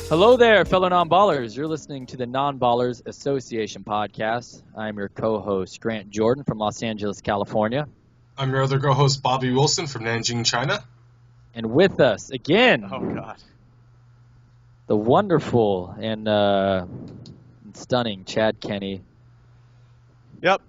Hello there, fellow non-ballers. You're listening to the Non-Ballers Association podcast. I'm your co-host, Grant Jordan from Los Angeles, California. I'm your other co-host, Bobby Wilson from Nanjing, China. And with us, again, Oh, God. the wonderful and stunning Chad Kenny. Yep,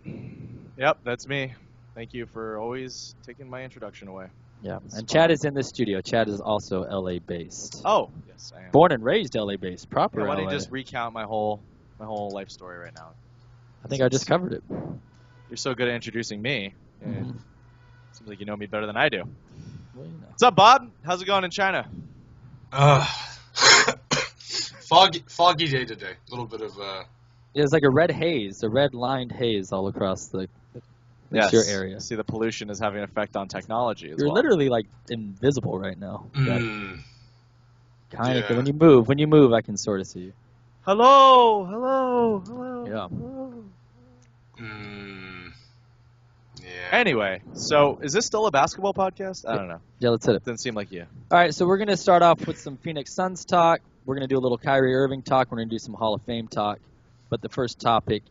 that's me. Thank you for always taking my introduction away. Yeah, It's and fun. Chad is in the studio. Chad is also LA-based. Oh, yes, I am. Born and raised LA-based, proper Why don't LA. you just recount my whole life story right now? I think I just covered it. You're so good at introducing me. Mhm. Seems like you know me better than I do. Well, you know. What's up, Bob? How's it going in China? Foggy day today. A little bit of It's like a red haze, a red-lined haze all across the your area. See, the pollution is having an effect on technology as You're well. literally like invisible right now. mm, Kind of. Yeah. When you move, I can sort of see you. Hello. Yeah. yeah. Anyway, so is this still a basketball podcast? I don't know. Yeah, let's hit it. Didn't seem like you. All right, so we're going to start off with some Phoenix Suns talk. We're going to do a little Kyrie Irving talk. We're going to do some Hall of Fame talk. But the first topic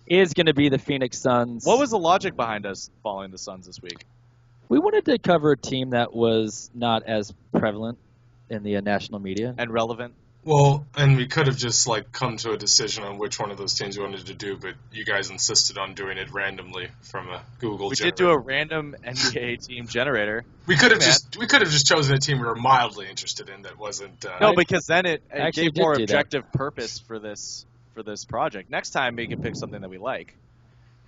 is going to be the Phoenix Suns. What was the logic behind us following the Suns this week? We wanted to cover a team that was not as prevalent in the national media. And relevant? Well, and we could have just come to a decision on which one of those teams we wanted to do, but you guys insisted on doing it randomly from a Google We generator. did do a random NBA team generator. We could have Man. just chosen a team we were mildly interested in that wasn't. No, because then it actually gave did more do that. objective purpose for this project. Next time we can pick something that we like.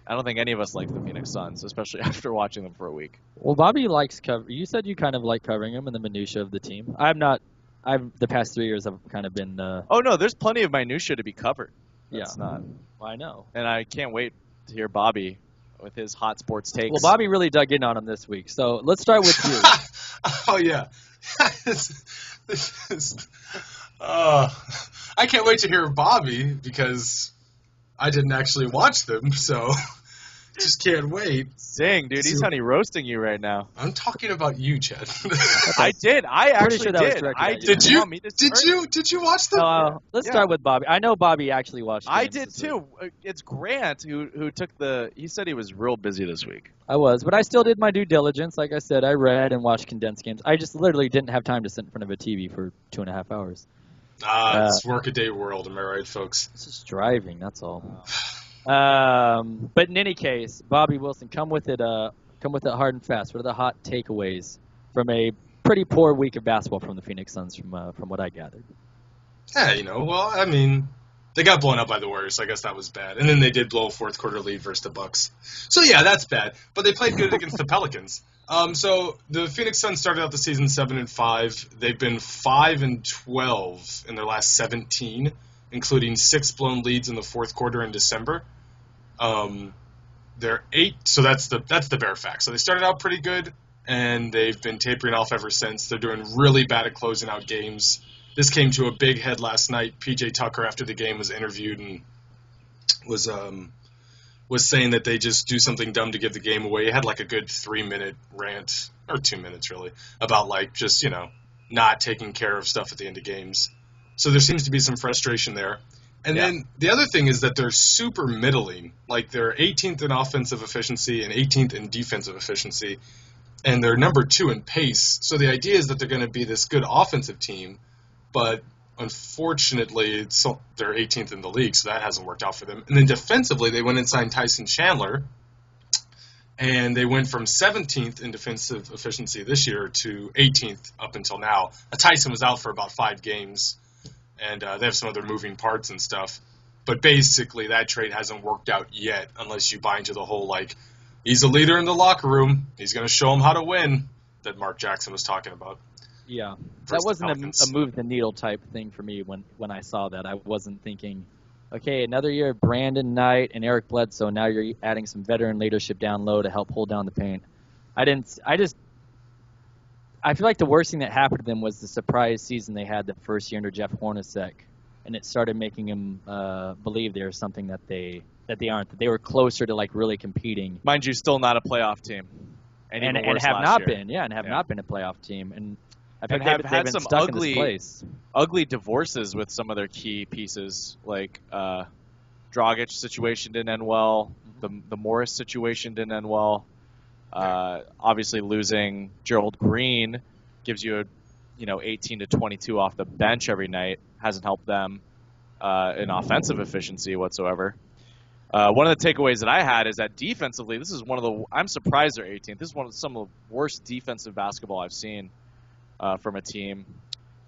I don't think any of us like the Phoenix Suns, especially after watching them for a week. Well, Bobby likes cover. You said you kind of like covering them and the minutia of the team. I'm not. The past 3 years I've kind of been. Oh no, there's plenty of minutia to be covered. That's Yeah. not. I know. And I can't wait to hear Bobby with his hot sports takes. Well, Bobby really dug in on him this week. So let's start with you. Oh yeah. I can't wait to hear Bobby because I didn't actually watch them, so just can't wait. Dang, dude, he's honey roasting you right now. I'm talking about you, Chad. I did. I Pretty actually sure that was did. directed I at you. Did you? want me to start? Did you watch them? Let's Yeah. start with Bobby. I know Bobby actually watched. I games did this week. too. It's Grant who took the. He said he was real busy this week. I was, but I still did my due diligence. Like I said, I read and watched condensed games. I just literally didn't have time to sit in front of a TV for 2.5 hours. It's workaday world, am I right, folks? It's just driving. That's all. But in any case, Bobby Wilson, come with it hard and fast. What are the hot takeaways from a pretty poor week of basketball from the Phoenix Suns, from what I gathered? Yeah, well, I mean, they got blown up by the Warriors, so I guess that was bad. And then they did blow a fourth quarter lead versus the Bucks. So yeah, that's bad. But they played good against the Pelicans. So the Phoenix Suns started out the season 7-5. They've been 5-12 in their last 17, including 6 blown leads in the fourth quarter in December. They're 8, so that's the bare fact. So they started out pretty good, and they've been tapering off ever since. They're doing really bad at closing out games. This came to a big head last night. P.J. Tucker, after the game, was interviewed and was saying that they just do something dumb to give the game away. He had a good 3-minute rant, or 2 minutes really, about just not taking care of stuff at the end of games. So there seems to be some frustration there. And then the other thing is that they're super middling. They're 18th in offensive efficiency and 18th in defensive efficiency, and they're number 2 in pace. So the idea is that they're going to be this good offensive team, but unfortunately they're 18th in the league, so that hasn't worked out for them. And then defensively, they went and signed Tyson Chandler, and they went from 17th in defensive efficiency this year to 18th up until now. Tyson was out for about 5 games. And they have some other moving parts and stuff. But basically, that trade hasn't worked out yet unless you buy into the whole, he's a leader in the locker room. He's going to show them how to win that Mark Jackson was talking about. Yeah. Versus That the wasn't Pelicans. a move-the-needle type thing for me when I saw that. I wasn't thinking, okay, another year of Brandon Knight and Eric Bledsoe. Now you're adding some veteran leadership down low to help hold down the paint. I feel like the worst thing that happened to them was the surprise season they had the first year under Jeff Hornacek, and it started making him believe there's something that they aren't. That they were closer to really competing, Mind you, still not a playoff team, and and even worse have last not year. been, and have not been a playoff team. I And think have they've had been some stuck in this place. ugly divorces with some of their key pieces, like Dragic situation didn't end well. The Morris situation didn't end well. Obviously, losing Gerald Green gives you 18 to 22 off the bench every night hasn't helped them in offensive efficiency whatsoever. One of the takeaways that I had is that defensively, this is I'm surprised they're 18th. This is some of the worst defensive basketball I've seen from a team.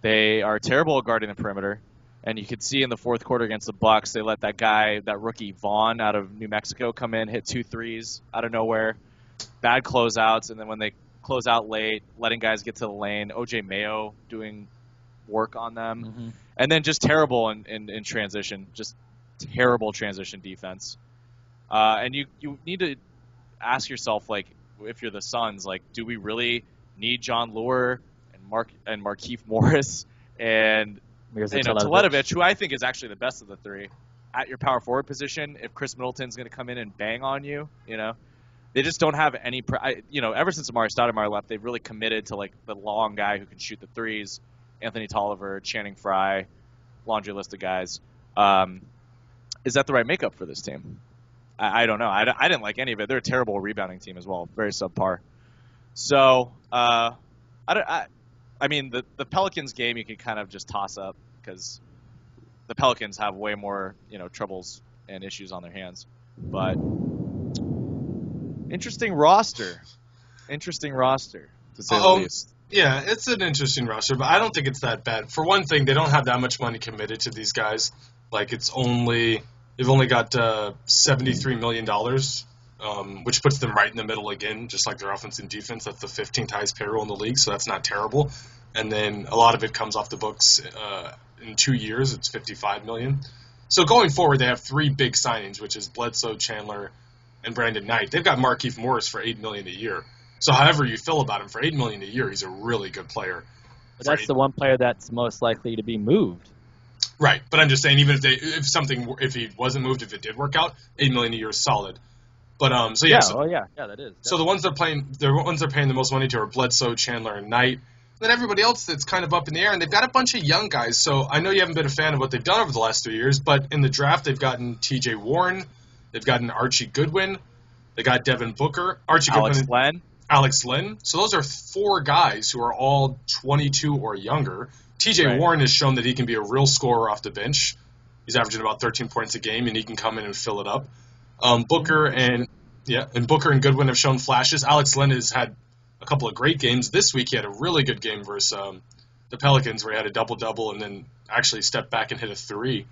They are terrible at guarding the perimeter, and you could see in the fourth quarter against the Bucks, they let that rookie Vaughn out of New Mexico come in, hit 2 threes out of nowhere, bad closeouts, and then when they close out late, letting guys get to the lane, OJ Mayo doing work on them, and then just terrible in transition, just terrible transition defense. And you need to ask yourself, like, if you're the Suns, like, do we really need John Lure and Markieff Morris and Teletovic, who I think is actually the best of the three, at your power forward position if Chris Middleton's going to come in and bang on you? They just don't have any. Ever since Amari Stoudemire left, they've really committed to like the long guy who can shoot the threes. Anthony Tolliver, Channing Frye, laundry list of guys. Is that the right makeup for this team? I don't know. I didn't like any of it. They're a terrible rebounding team as well, very subpar. So I mean, the Pelicans game you can kind of just toss up because the Pelicans have way more troubles and issues on their hands. But interesting roster, to say the least. Yeah, it's an interesting roster, but I don't think it's that bad. For one thing, they don't have that much money committed to these guys. Like, they've only got $73 million, which puts them right in the middle again, just like their offense and defense. That's the 15th highest payroll in the league, so that's not terrible. And then a lot of it comes off the books in 2 years. It's $55 million. So going forward, they have 3 big signings, which is Bledsoe, Chandler, and Brandon Knight. They've got Markieff Morris for $8 million a year. So however you feel about him, for $8 million a year, he's a really good player. But that's the one player that's most likely to be moved. Right, but I'm just saying, even if he wasn't moved, if it did work out, $8 million a year is solid. But that is. Definitely. So the ones they're paying the most money to are Bledsoe, Chandler, and Knight. Then everybody else that's kind of up in the air, and they've got a bunch of young guys. So I know you haven't been a fan of what they've done over the last 3 years, but in the draft they've gotten T.J. Warren, they've gotten Archie Goodwin, they got Devin Booker, Alex Len. So those are 4 guys who are all 22 or younger. T.J. Warren has shown that he can be a real scorer off the bench. He's averaging about 13 points a game, and he can come in and fill it up. Booker and Goodwin have shown flashes. Alex Len has had a couple of great games. This week he had a really good game versus the Pelicans, where he had a double-double and then actually stepped back and hit a 3.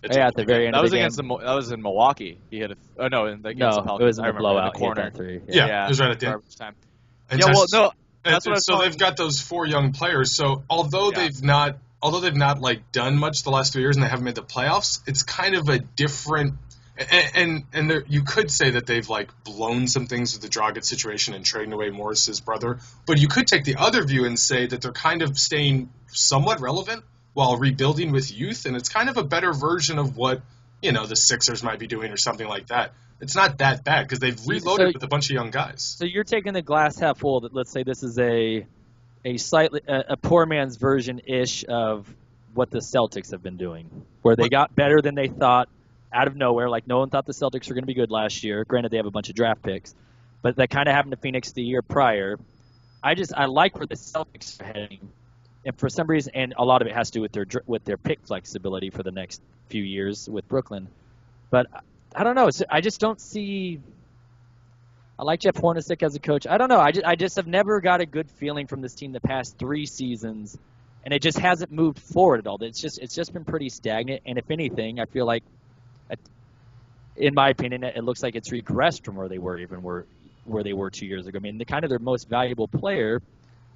At the very end of the game. That was in Milwaukee. He hit a the Pelicans. It was in the blowout. In the corner. 3. Yeah, it was right at the end. Time. That's what so they've got those 4 young players. So although they've not like done much the last 3 years and they haven't made the playoffs, it's kind of a different. And you could say that they've like blown some things with the Dragic situation and trading away Morris's brother, but you could take the other view and say that they're kind of staying somewhat relevant while rebuilding with youth, and it's kind of a better version of what the Sixers might be doing or something like that. It's not that bad because they've reloaded with a bunch of young guys. So you're taking the glass half full that, let's say, this is a slightly a poor man's version ish of what the Celtics have been doing, where they got better than they thought out of nowhere. Like, no one thought the Celtics were going to be good last year. Granted, they have a bunch of draft picks, but that kind of happened to Phoenix the year prior. I like where the Celtics are heading, and for some reason, and a lot of it has to do with their pick flexibility for the next few years with Brooklyn. But I don't know. I just don't see. I like Jeff Hornacek as a coach. I don't know. I just have never got a good feeling from this team the past 3 seasons, and it just hasn't moved forward at all. It's just been pretty stagnant. And if anything, I feel like, in my opinion, it looks like it's regressed from where they were 2 years ago. I mean, their most valuable player,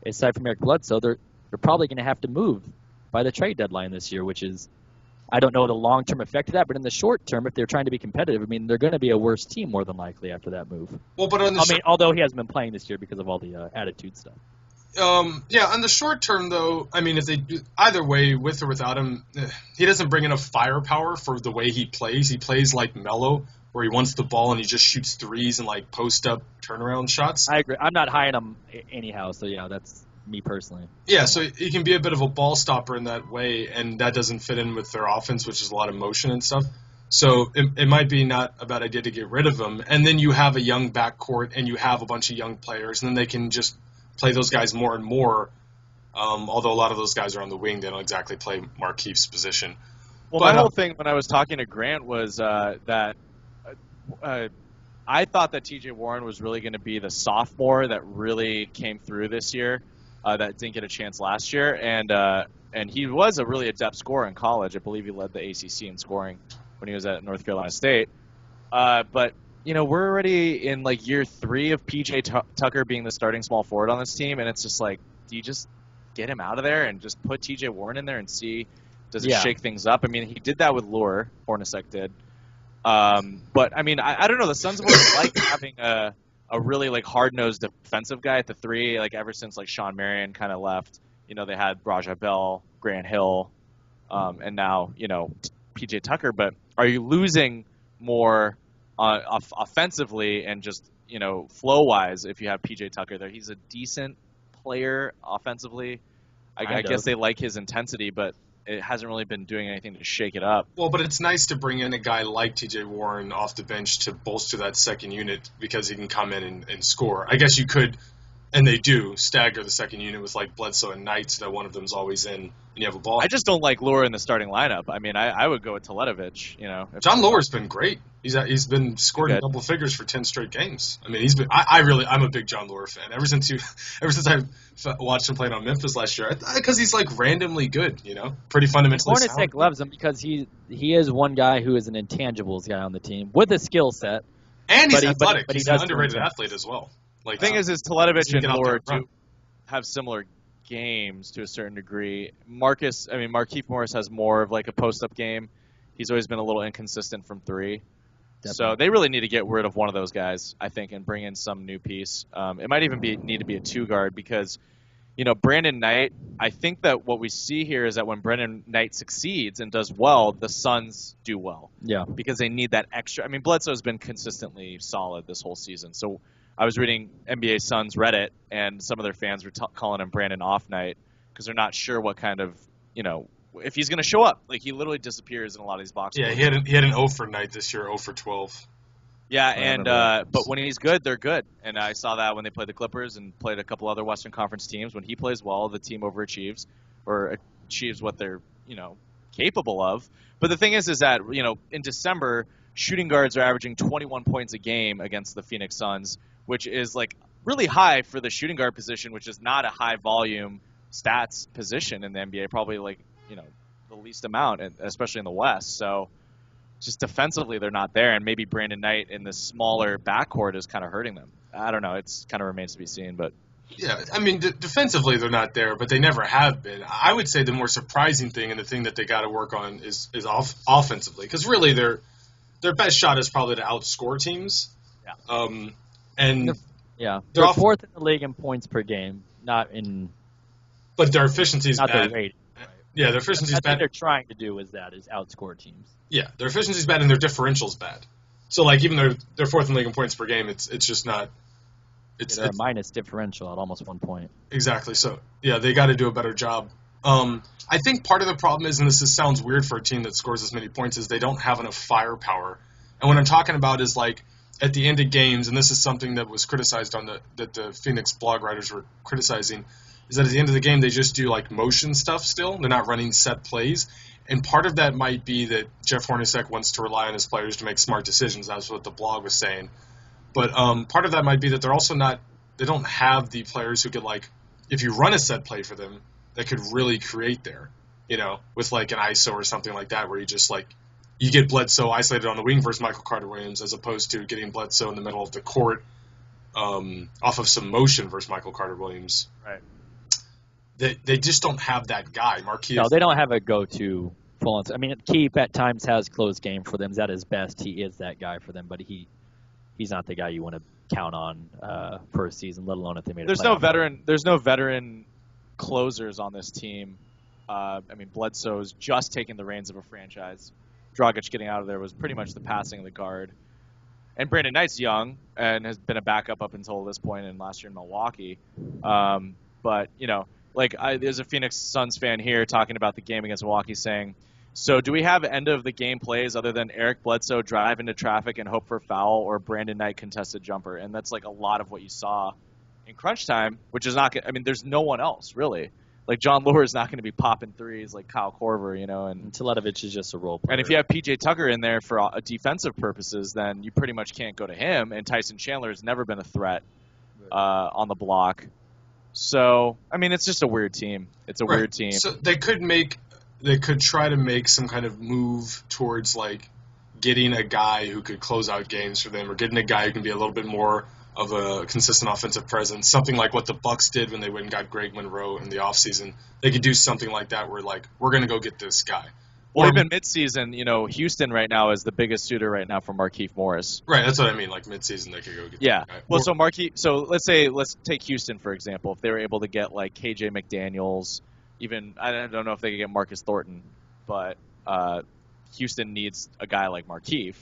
aside from Eric Bledsoe, they're probably going to have to move by the trade deadline this year, which is, I don't know the long-term effect of that, but in the short term, if they're trying to be competitive, they're going to be a worse team more than likely after that move. Well, but although he hasn't been playing this year because of all the attitude stuff. On the short term, though, if they either way, with or without him, he doesn't bring enough firepower for the way he plays. He plays like Melo, where he wants the ball and he just shoots threes and like post-up turnaround shots. I agree. I'm not high on him anyhow, so yeah, that's. me personally. Yeah, so he can be a bit of a ball stopper in that way, and that doesn't fit in with their offense, which is a lot of motion and stuff. So it might be not a bad idea to get rid of him. And then you have a young backcourt, and you have a bunch of young players, and then they can just play those guys more and more. Although a lot of those guys are on the wing, they don't exactly play Markeef's position. Well, But, my whole thing when I was talking to Grant was that I thought that T.J. Warren was really going to be the sophomore that really came through this year, that didn't get a chance last year, and he was a really adept scorer in college. I believe he led the ACC in scoring when he was at North Carolina State. But we're already in like year 3 of P.J. Tucker being the starting small forward on this team, and it's just like, do you just get him out of there and just put T.J. Warren in there and see does it shake things up? I mean, he did that with Lure, Hornacek did. But I mean, I don't know. The Suns have always liked having a really like hard-nosed defensive guy at the 3. Like ever since like Sean Marion kind of left, they had Raja Bell, Grant Hill, and now PJ Tucker. But are you losing more offensively and just flow-wise if you have PJ Tucker there? He's a decent player offensively. I guess they like his intensity, but it hasn't really been doing anything to shake it up. Well, but it's nice to bring in a guy like T.J. Warren off the bench to bolster that second unit because he can come in and score. I guess you could, and they do, stagger the second unit with like Bledsoe and Knight so that one of them's always in and you have a ball. I just don't like Lure in the starting lineup. I mean, I would go with Teletovic. John Lure's been great. He's been scoring double figures for 10 straight games. I mean, he's been. I'm a big John Lure fan. Ever since I watched him playing on Memphis last year, because he's like randomly good. Pretty fundamentally sound. Hornacek loves him because he is one guy who is an intangibles guy on the team with a skill set, and he's athletic. But he's an underrated athlete as well. Like the thing is Teletovic and Lure do have similar games to a certain degree. Markieff Morris has more of like a post-up game. He's always been a little inconsistent from 3. Definitely. So they really need to get rid of one of those guys, I think, and bring in some new piece. It might even need to be a 2-guard because, Brandon Knight, I think that what we see here is that when Brandon Knight succeeds and does well, the Suns do well. Yeah. Because they need that extra. I mean, Bledsoe's been consistently solid this whole season. So I was reading NBA Suns Reddit, and some of their fans were calling him Brandon Off Night because they're not sure what kind of, if he's going to show up. Like, he literally disappears in a lot of these box scores. Yeah, he had an 0 for night this year, 0 for 12. Yeah, and but when he's good, they're good. And I saw that when they played the Clippers and played a couple other Western Conference teams. When he plays well, the team overachieves or achieves what they're, capable of. But the thing is that, in December, shooting guards are averaging 21 points a game against the Phoenix Suns, which is like really high for the shooting guard position, which is not a high volume stats position in the NBA, probably like, the least amount, especially in the West. So just defensively, they're not there. And maybe Brandon Knight in the smaller backcourt is kind of hurting them. I don't know. It's kind of remains to be seen, but. Yeah, I mean, defensively they're not there, but they never have been. I would say the more surprising thing and the thing that they got to work on is offensively, because really their best shot is probably to outscore teams. Yeah. They're fourth in the league in points per game, not in. But their efficiency is bad. Their rating. Right? Yeah, their efficiency is bad. What they're trying to do is outscore teams. Yeah, their efficiency is bad and their differential is bad. So like even they're fourth in the league in points per game, it's just not. It's a minus differential at almost 1 point. Exactly. So yeah, they got to do a better job. I think part of the problem is, and this sounds weird for a team that scores as many points, is they don't have enough firepower. And what I'm talking about is like at the end of games, and this is something that was criticized that the Phoenix blog writers were criticizing, is that at the end of the game they just do like motion stuff still. They're not running set plays. And part of that might be that Jeff Hornacek wants to rely on his players to make smart decisions. That's what the blog was saying. But part of that might be that they're also they don't have the players who could, like, if you run a set play for them, that could really create there, with like an ISO or something like that, where you just like, you get Bledsoe isolated on the wing versus Michael Carter-Williams, as opposed to getting Bledsoe in the middle of the court off of some motion versus Michael Carter-Williams. Right. They just don't have that guy. Markeith. No, they don't have a go-to full-on. I mean, Keep at times has closed game for them. At his best, he is that guy for them, but he's not the guy you want to count on for a season, let alone if they made. There's no veteran closers on this team. I mean, Bledsoe's just taking the reins of a franchise. Dragic getting out of there was pretty much the passing of the guard. And Brandon Knight's young and has been a backup up until this point and last year in Milwaukee. but there's a Phoenix Suns fan here talking about the game against Milwaukee, saying, "So do we have end of the game plays other than Eric Bledsoe drive into traffic and hope for foul, or Brandon Knight contested jumper?" And that's like a lot of what you saw in crunch time, which is not. I mean, there's no one else really. Like John Lure is not going to be popping threes like Kyle Korver, and Teletovic is just a role player. And if you have PJ Tucker in there for defensive purposes, then you pretty much can't go to him. And Tyson Chandler has never been a threat on the block. So I mean, it's just a weird team. It's a weird team. So they could try to make some kind of move towards like getting a guy who could close out games for them, or getting a guy who can be a little bit more of a consistent offensive presence, something like what the Bucks did when they went and got Greg Monroe in the offseason. They could do something like that where, like, we're going to go get this guy. Well, even midseason, Houston right now is the biggest suitor right now for Markieff Morris. Right, that's what I mean. Like, midseason, they could go get that guy. Well, so let's take Houston, for example. If they were able to get, like, KJ McDaniels, even, I don't know if they could get Marcus Thornton, but Houston needs a guy like Markieff,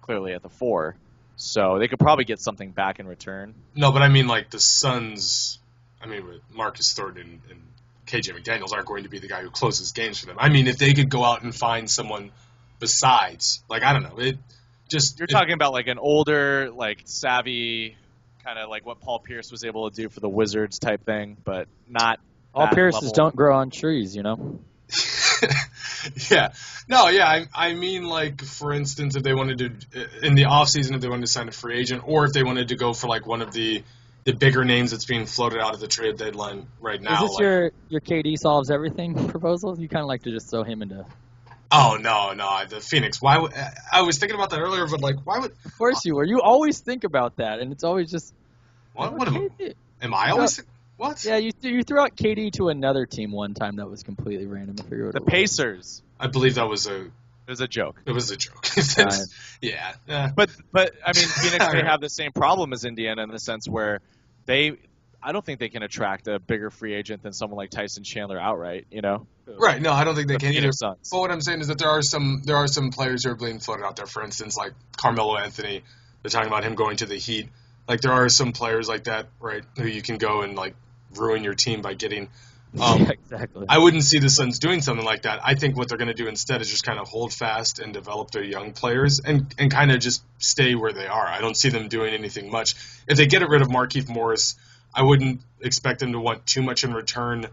clearly at the 4. So they could probably get something back in return. No, but I mean, like, the Suns, with Marcus Thornton and KJ McDaniels aren't going to be the guy who closes games for them. I mean, if they could go out and find someone besides, like, I don't know, You're talking about, like, an older, like, savvy, kind of like what Paul Pierce was able to do for the Wizards type thing, but not all Pierces don't grow on trees, Yeah. No, yeah, I mean, like, for instance, if they wanted to, in the offseason, if they wanted to sign a free agent, or if they wanted to go for, like, one of the bigger names that's being floated out of the trade deadline right now. Is this your KD solves everything proposal? You kind of like to just throw him into... Oh, no, the Phoenix. Why would, I was thinking about that earlier, but, like, why would... Of course you were. You always think about that, and it's always just... What am I always... What? Yeah, you threw out KD to another team one time that was completely random. I forget what the Pacers. I believe that was It was a joke. It was a joke. Yeah. But I mean, Phoenix may have the same problem as Indiana in the sense where I don't think they can attract a bigger free agent than someone like Tyson Chandler outright. Right. No, I don't think they can either. Suns. But what I'm saying is that there are some players who are being floated out there. For instance, like Carmelo Anthony. They're talking about him going to the Heat. Like there are some players like that, right? Who you can go and like ruin your team by getting. Exactly. I wouldn't see the Suns doing something like that. I think what they're going to do instead is just kind of hold fast and develop their young players and kind of just stay where they are. I don't see them doing anything much. If they get rid of Markieff Morris, I wouldn't expect them to want too much in return,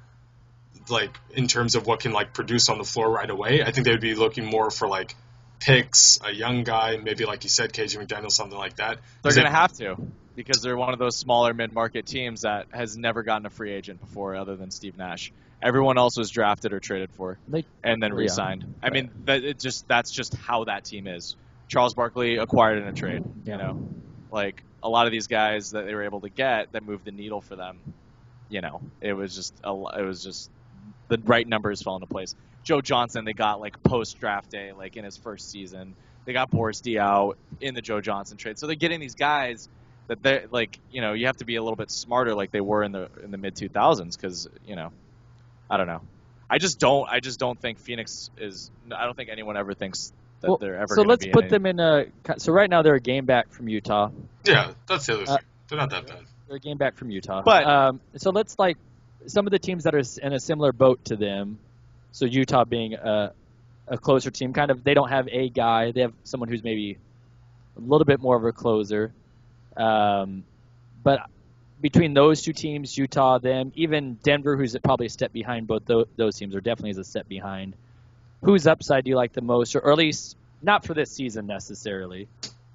like in terms of what can like produce on the floor right away. I think they would be looking more for like picks, a young guy, maybe like you said, KJ McDaniels, something like that. They're going to have to. Because they're one of those smaller mid-market teams that has never gotten a free agent before other than Steve Nash. Everyone else was drafted or traded for and then re-signed. Yeah. I mean, that's just how that team is. Charles Barkley acquired in a trade, Like, a lot of these guys that they were able to get that moved the needle for them, it was just the right numbers fell into place. Joe Johnson, they got, like, post-draft day, like, in his first season. They got Boris Diaw in the Joe Johnson trade. So they're getting these guys that they're like, you have to be a little bit smarter like they were in the mid 2000s because, I don't know. I just don't think Phoenix is. I don't think anyone ever thinks that they're ever. So let's put them in a. So right now they're a game back from Utah. Yeah, that's the other thing. They're not that bad. They're a game back from Utah. But so let's like some of the teams that are in a similar boat to them. So Utah being a closer team, kind of they don't have a guy. They have someone who's maybe a little bit more of a closer. But between those two teams, Utah, them, even Denver, who's probably a step behind both those teams, or definitely is a step behind. Whose upside do you like the most, or at least not for this season necessarily,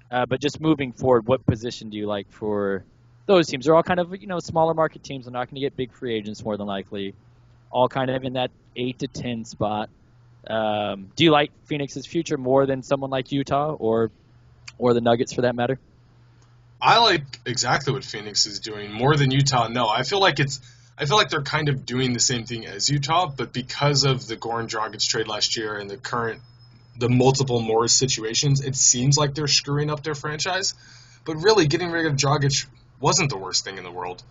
but just moving forward, what position do you like for those teams? They're all kind of smaller market teams. They're not going to get big free agents more than likely. All kind of in that 8 to 10 spot. Do you like Phoenix's future more than someone like Utah or the Nuggets for that matter? I like exactly what Phoenix is doing more than Utah. No, I feel like they're kind of doing the same thing as Utah, but because of the Goran Dragic trade last year and the multiple Morris situations, it seems like they're screwing up their franchise. But really, getting rid of Dragic wasn't the worst thing in the world.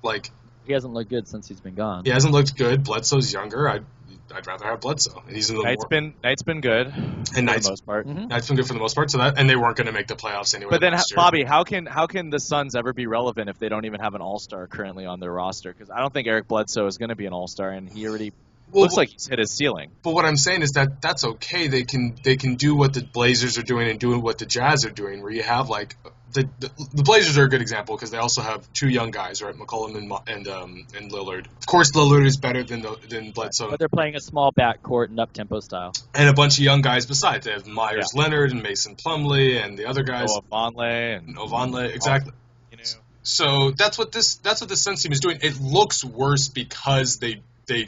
Like he hasn't looked good since he's been gone. He hasn't looked good. Bledsoe's younger. I'd rather have Bledsoe. And he's in the Knight's been good and for Knight's, the most part. Knight's been good for the most part. So and they weren't going to make the playoffs anyway. But then, last year. Bobby, how can the Suns ever be relevant if they don't even have an All-Star currently on their roster? Because I don't think Eric Bledsoe is going to be an All-Star, and he already looks like he's hit his ceiling. But what I'm saying is that's okay. They can do what the Blazers are doing and do what the Jazz are doing, where you have like the Blazers are a good example because they also have two young guys, right? McCollum and Lillard. Of course, Lillard is better than Bledsoe. But they're playing a small backcourt and up-tempo style. And a bunch of young guys besides. They have Myers Leonard and Mason Plumlee and the other guys. Vonleh, exactly. So that's what the Suns team is doing. It looks worse because they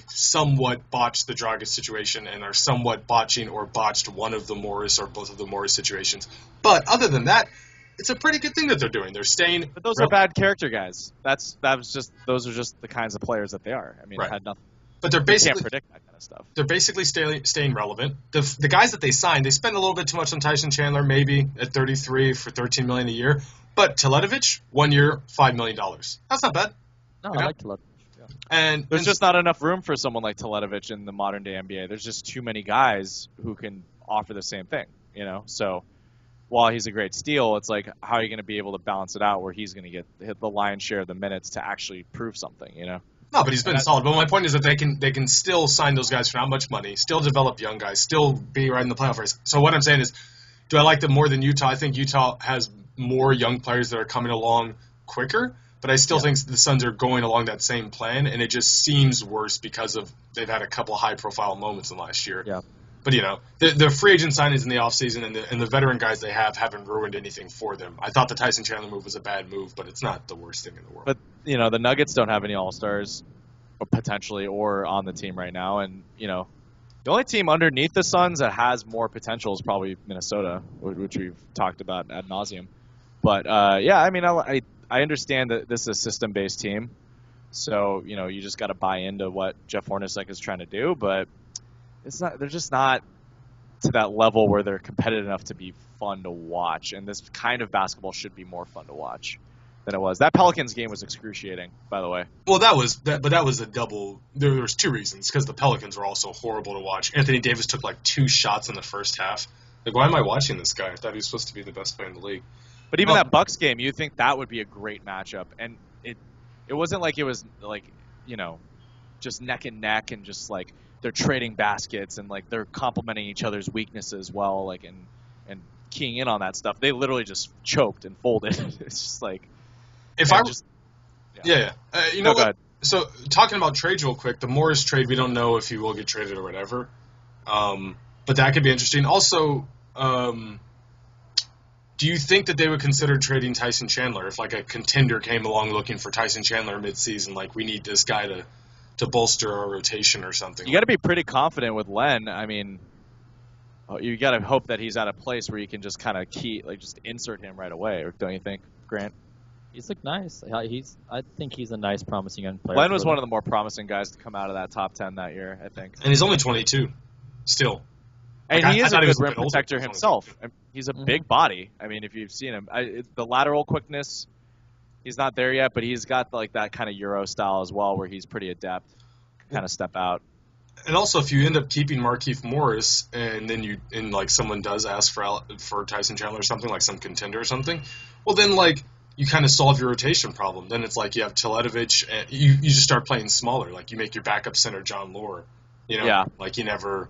somewhat botched the Dragic situation and are somewhat botching or botched one of the Morris or both of the Morris situations. But other than that, it's a pretty good thing that they're doing. They're staying. But those are bad character guys. Those are just the kinds of players that they are. I mean, it had nothing. But they're basically can't predict that kind of stuff. They're basically staying relevant. The guys that they signed, they spend a little bit too much on Tyson Chandler, maybe at 33 for $13 million a year. But Teletovic, 1 year, $5 million. That's not bad. No, I like Teletovic. Yeah. And there's just not enough room for someone like Teletovic in the modern day NBA. There's just too many guys who can offer the same thing. So while he's a great steal, it's like, how are you going to be able to balance it out where he's going to hit the lion's share of the minutes to actually prove something, No, but he's been solid. But my point is that they can still sign those guys for not much money, still develop young guys, still be right in the playoff race. So what I'm saying is, do I like them more than Utah? I think Utah has more young players that are coming along quicker, but I still think the Suns are going along that same plan, and it just seems worse because they've had a couple high-profile moments in last year. Yeah. But, the free agent signings in the offseason and the veteran guys they haven't ruined anything for them. I thought the Tyson Chandler move was a bad move, but it's not the worst thing in the world. But, the Nuggets don't have any All-Stars potentially or on the team right now. And, the only team underneath the Suns that has more potential is probably Minnesota, which we've talked about ad nauseum. But, I mean, I understand that this is a system-based team. So, you just got to buy into what Jeff Hornacek is trying to do, but they're just not to that level where they're competitive enough to be fun to watch. And this kind of basketball should be more fun to watch than it was. That Pelicans game was excruciating, by the way. Well, that was a double. There was two reasons, because the Pelicans were also horrible to watch. Anthony Davis took like 2 shots in the first half. Like, why am I watching this guy? I thought he was supposed to be the best player in the league. But even that Bucks game, you'd think that would be a great matchup. And it wasn't like it was like, just neck and neck and just like they're trading baskets and like they're complementing each other's weaknesses well, like and keying in on that stuff. They literally just choked and folded. It's just like you know what? Ahead. So talking about trades real quick, the Morris trade, we don't know if he will get traded or whatever, but that could be interesting. Also, do you think that they would consider trading Tyson Chandler if like a contender came along looking for Tyson Chandler midseason? Like, we need this guy to bolster our rotation or something. You got to be pretty confident with Len. I mean, you got to hope that he's at a place where you can just kind of just insert him right away. Or don't you think, Grant? He's looked nice. I think he's a nice, promising young player. Len was one of the more promising guys to come out of that top 10 that year, I think. And he's only 22, still. And he is a good rim protector himself. He's a big body. I mean, if you've seen him, the lateral quickness, he's not there yet, but he's got like that kind of Euro style as well, where he's pretty adept, kind of step out. And also, if you end up keeping Markieff Morris, and then someone does ask for Tyson Chandler or something, like some contender or something, well then like you kind of solve your rotation problem. Then it's like you have Teletovic, and you just start playing smaller. Like you make your backup center John Lore, like you never,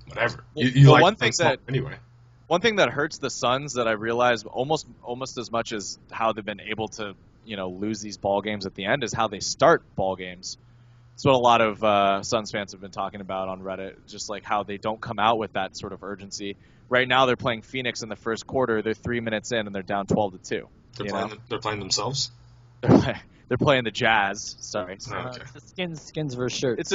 whatever. One thing that hurts the Suns that I realized almost as much as how they've been able to lose these ball games at the end is how they start ball games. It's what a lot of Suns fans have been talking about on Reddit, just like how they don't come out with that sort of urgency. Right now they're playing Phoenix in the first quarter. They're 3 minutes in and they're down 12-2. They're playing themselves? They're playing the Jazz. Sorry. Okay. It's a skins versus shirts.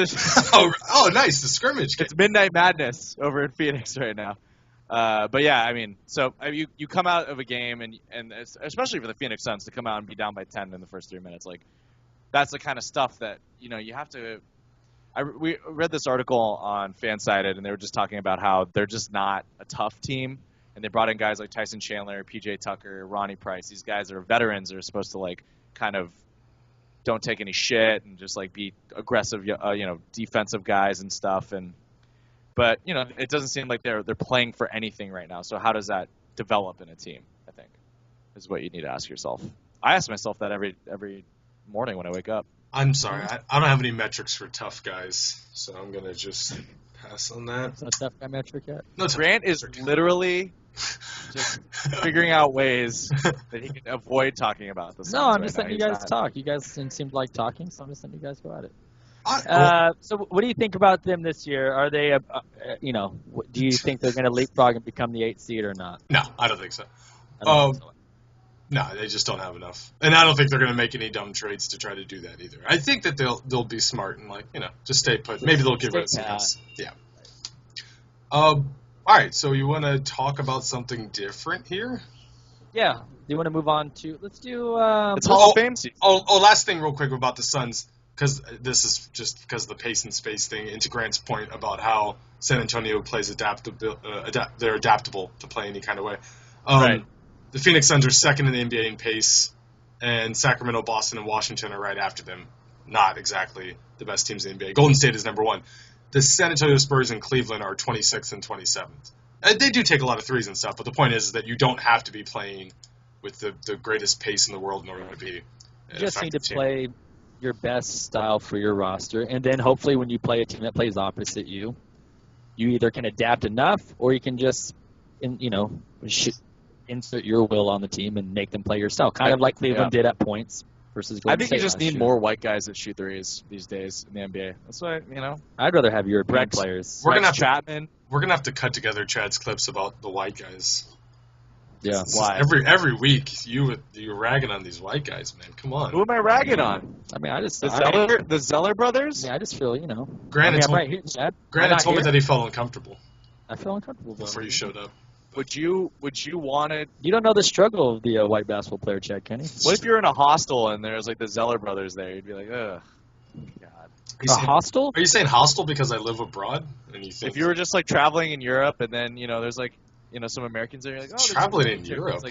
oh, nice. The scrimmage. It's Midnight Madness over in Phoenix right now. But yeah, I mean, so you come out of a game and especially for the Phoenix Suns to come out and be down by 10 in the first 3 minutes, like that's the kind of stuff that you have to. We read this article on Fansided, and they were just talking about how they're just not a tough team, and they brought in guys like Tyson Chandler, PJ Tucker, Ronnie Price. These guys are veterans that are supposed to like kind of don't take any shit and just like be aggressive, defensive guys and stuff. But it doesn't seem like they're playing for anything right now. So how does that develop in a team? I think is what you need to ask yourself. I ask myself that every morning when I wake up. I'm sorry, I don't have any metrics for tough guys, so I'm gonna just pass on that. It's not a tough guy metric yet. No, Grant is literally just figuring out ways that he can avoid talking about this. No, I'm just letting you guys talk. You guys seem to like talking, so I'm just letting you guys go at it. So what do you think about them this year? Are they, do you think they're going to leapfrog and become the 8th seed or not? No, I don't think so. I don't think so. No, they just don't have enough, and I don't think they're going to make any dumb trades to try to do that either. I think that they'll be smart and just stay put. Maybe they'll get rid of some guys. Yeah. All right, so you want to talk about something different here? Yeah. Do you want to move on to? Let's do. It's Hall of Fame season. Last thing, real quick about the Suns, because this is just because of the pace and space thing. And to Grant's point about how San Antonio plays they're adaptable to play any kind of way. Right. The Phoenix Suns are second in the NBA in pace, and Sacramento, Boston, and Washington are right after them. Not exactly the best teams in the NBA. Golden State is number 1. The San Antonio Spurs and Cleveland are 26th and 27th. They do take a lot of threes and stuff, but the point is that you don't have to be playing with the greatest pace in the world in order to be You just need to play your best style for your roster, and then hopefully when you play a team that plays opposite you, you either can adapt enough or you can just, insert your will on the team and make them play your style, kind of like Cleveland did at points versus Golden State. I think you just need more white guys that shoot threes these days in the NBA. That's why, I'd rather have European players. We're gonna have to cut together Chad's clips about the white guys. Yeah. Why? Every week you're ragging on these white guys, man. Come on. Who am I ragging on? I mean, the Zeller brothers? Yeah, I just feel, Granted, I'm right here, Chad. Granted told me that he felt uncomfortable I feel uncomfortable before you showed up. Would you want it? You don't know the struggle of the white basketball player, Chad Kenny. What if you're in a hostel and there's like the Zeller brothers there? You'd be like, ugh, God. Hostel? Are you saying hostel because I live abroad? And you think if you were just like traveling in Europe and then there's like some Americans there, you're like, oh, traveling in Europe. It's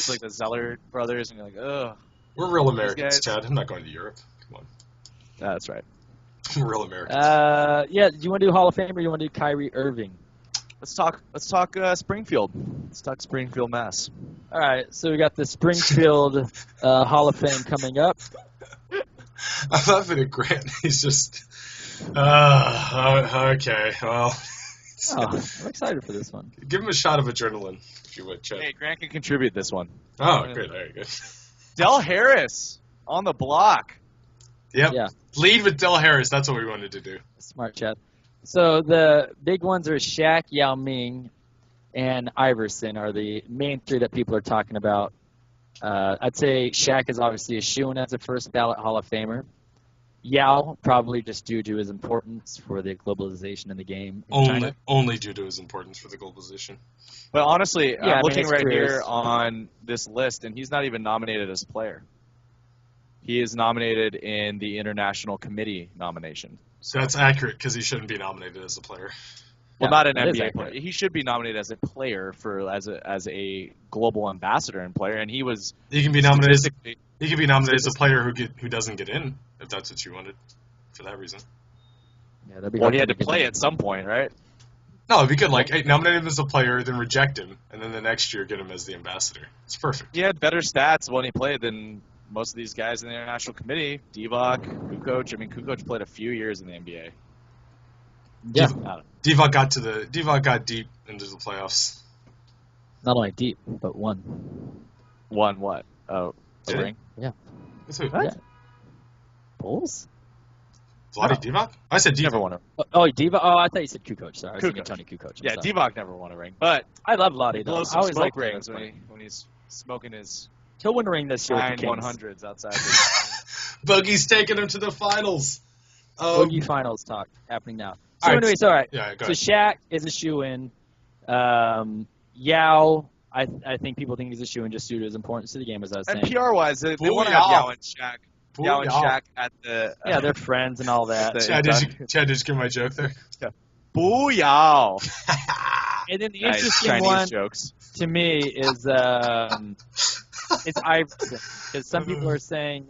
like the Zeller brothers, and you're like, ugh. We're real Americans, Chad. I'm not going to Europe. Come on. That's right. We're real Americans. Do you want to do Hall of Fame or you want to do Kyrie Irving? Let's talk Springfield. Let's talk Springfield, Mass. All right, so we got the Springfield Hall of Fame coming up. I'm laughing at Grant. He's just, okay, well. I'm excited for this one. Give him a shot of adrenaline, if you would, Chad. Hey, Grant can contribute this one. Oh, good. All right, good. Del Harris on the block. Yep. Yeah. Lead with Del Harris. That's what we wanted to do. Smart, Chad. So the big ones are Shaq, Yao Ming, and Iverson are the main 3 that people are talking about. I'd say Shaq is obviously a shoo-in as a first ballot Hall of Famer. Yao, probably just due to his importance for the globalization in the game in China. Only due to his importance for the globalization. But honestly, I'm looking right career here on this list, and he's not even nominated as player. He is nominated in the International Committee nomination. So that's accurate because he shouldn't be nominated as a player. Well, not an NBA player. He should be nominated as a player as a global ambassador and player, and he can be nominated. He could be nominated as a player who doesn't get in, if that's what you wanted, for that reason. Yeah, that'd be he had to play at some point, right? No, it'd be good. Like, hey, nominate him as a player, then reject him, and then the next year get him as the ambassador. It's perfect. He had better stats when he played than most of these guys in the International Committee. Divac, Kukoc. I mean, Kukoc played a few years in the NBA. Yeah. Divac got deep into the playoffs. Not only deep, but won. Won what? Oh, Did ring? Yeah. That's who? Yeah. Bulls? Vlade Divac? I said Divac. Never won a Divac. Oh, I thought you said Kukoc. Sorry, I was thinking Tony Kukoc. Yeah, Divac never won a ring. But I love Vlade, he though. blows I some always smoke like rings when he's smoking his He'll win a ring this year with the 100s outside. Boogie's taking him to the finals. Boogie finals talk happening now. So all right. anyways, all right. Yeah, go So ahead. Shaq is a shoe-in. Yao, I think people think he's a shoe-in just due to his importance to the game, as I was saying. And PR-wise, they want to have Yao and Shaq. Yao and Shaq at the... yeah, they're friends and all that. Chad, did you get my joke there? Yeah. Booyah! And then the Nice interesting Chinese one jokes. to me is it's Iverson. Because some people are saying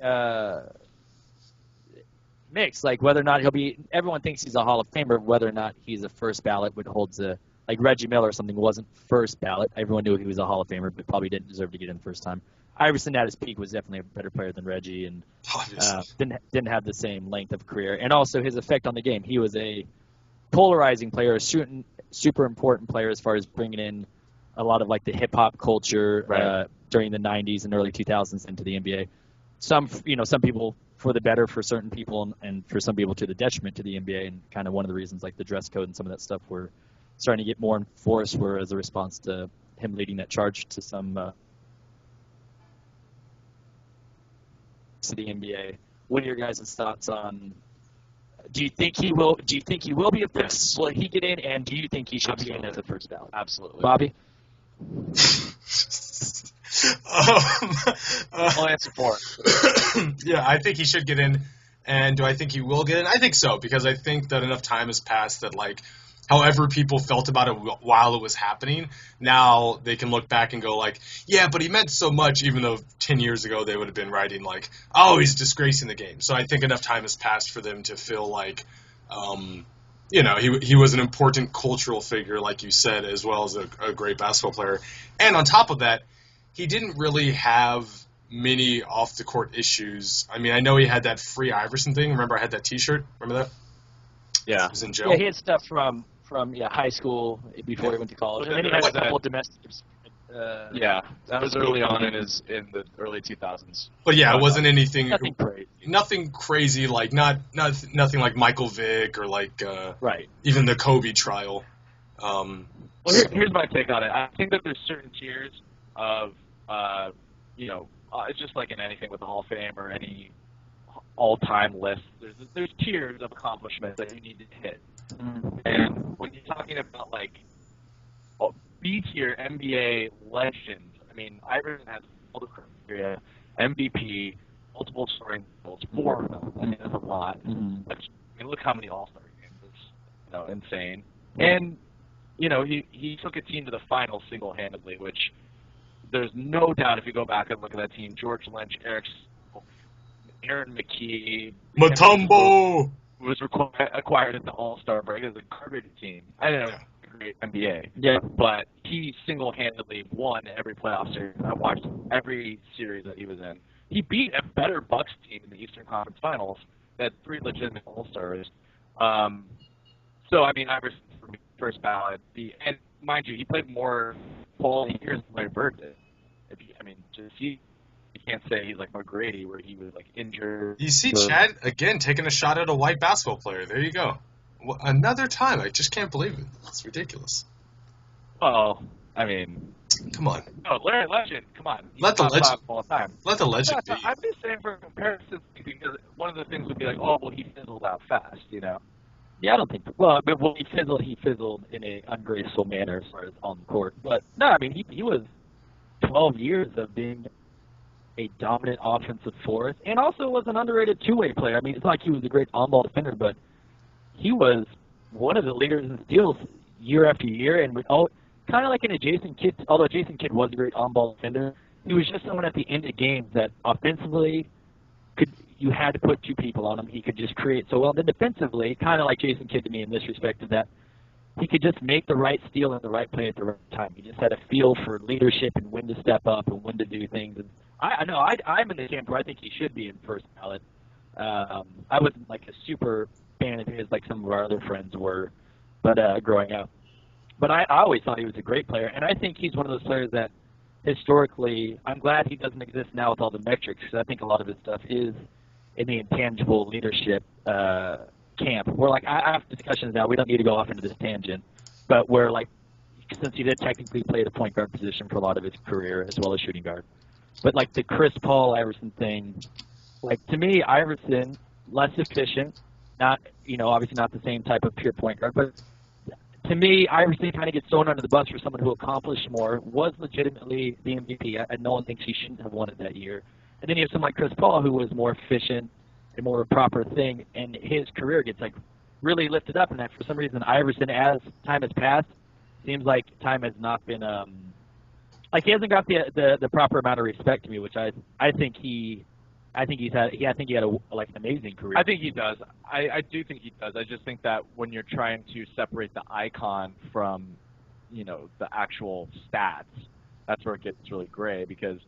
mixed. Like whether or not he'll be, everyone thinks he's a Hall of Famer. Whether or not he's a first ballot, which holds a, like Reggie Miller or something wasn't first ballot. Everyone knew he was a Hall of Famer, but probably didn't deserve to get in the first time. Iverson at his peak was definitely a better player than Reggie, and didn't have the same length of career. And also his effect on the game. He was a polarizing player, a super important player as far as bringing in a lot of like the hip hop culture during the '90s and early 2000s into the NBA. Some people for the better for certain people, and for some people to the detriment to the NBA. And kind of one of the reasons, like the dress code and some of that stuff, were starting to get more enforced, were as a response to him leading that charge to some to the NBA. What are your guys' thoughts on? Do you think he will? Do you think he will be a first? Will he get in? And do you think he should be in as a first ballot? Absolutely. Bobby? I'll answer for it. Yeah, I think he should get in. And do I think he will get in? I think so, because I think that enough time has passed that, like, however people felt about it while it was happening, now they can look back and go, like, yeah, but he meant so much, even though 10 years ago they would have been writing, like, oh, he's disgracing the game. So I think enough time has passed for them to feel like, he was an important cultural figure, like you said, as well as a great basketball player. And on top of that, he didn't really have many off-the-court issues. I mean, I know he had that free Iverson thing. Remember I had that T-shirt? Remember that? Yeah. He was in jail. Yeah, he had stuff from high school before he went to college. And then he had a couple of domestic. That was early on in the early 2000s. But yeah, it wasn't anything. Nothing crazy. Nothing crazy, like nothing like Michael Vick or like even the Kobe trial. Well, here's my take on it. I think that there's certain tiers of, it's just like in anything with the Hall of Fame or any all-time list. There's tiers of accomplishments that you need to hit. And when you're talking about like B-tier NBA legends, I mean, Iverson has all the criteria: MVP, multiple scoring goals, 4 of them. I mean, that's a lot. Look how many All-Star games. It's insane. And he took a team to the finals single-handedly, which there's no doubt if you go back and look at that team: George Lynch, Aaron McKee, Mutombo was acquired at the All-Star break as a garbage team. I don't know. Great NBA. Yeah. But he single-handedly won every playoff series. I watched every series that he was in. He beat a better Bucks team in the Eastern Conference Finals that had 3 legitimate All-Stars. So, I mean, Iverson for me, first ballot. And mind you, he played more quality years than Larry Bird did. You can't say he's like McGrady where he was like injured. You see Chad, again, taking a shot at a white basketball player. There you go. Another time. I just can't believe it. It's ridiculous. Well, I mean... Come on. No, Larry Legend, come on. Let the legend... All time. Let the legend be. I'm just saying for comparison, because one of the things would be like, oh, well, he fizzled out fast, Yeah, I don't think... Well, when he fizzled in an ungraceful manner as far as on the court. But, no, I mean, he was 12 years of being a dominant offensive force, and also was an underrated two-way player. I mean, it's not like he was a great on-ball defender, but he was one of the leaders in steals year after year, and kind of like an Jason Kidd, although Jason Kidd was a great on-ball defender, he was just someone at the end of games that offensively you had to put 2 people on him. He could just create so well. Then defensively, kind of like Jason Kidd to me in this respect, is that he could just make the right steal and the right play at the right time. He just had a feel for leadership and when to step up and when to do things. And I'm in the camp where I think he should be in first ballot. I wasn't like a super fan of his like some of our other friends were, but growing up. But I always thought he was a great player, and I think he's one of those players that historically, I'm glad he doesn't exist now with all the metrics, because I think a lot of his stuff is in the intangible leadership camp. Where like I have discussions now, we don't need to go off into this tangent, but where like since he did technically play the point guard position for a lot of his career as well as shooting guard, but like the Chris Paul Iverson thing, like to me Iverson less efficient, not obviously not the same type of pure point guard, but to me Iverson kind of gets thrown under the bus for someone who accomplished more, was legitimately the MVP, and no one thinks he shouldn't have won it that year. And then you have someone like Chris Paul who was more efficient and more of a proper thing, and his career gets like really lifted up. And that for some reason Iverson, as time has passed, seems like time has not been like he hasn't got the proper amount of respect to me, which I think he I think he had an amazing career. I think he does. I do think he does. I just think that when you're trying to separate the icon from, the actual stats, that's where it gets really gray because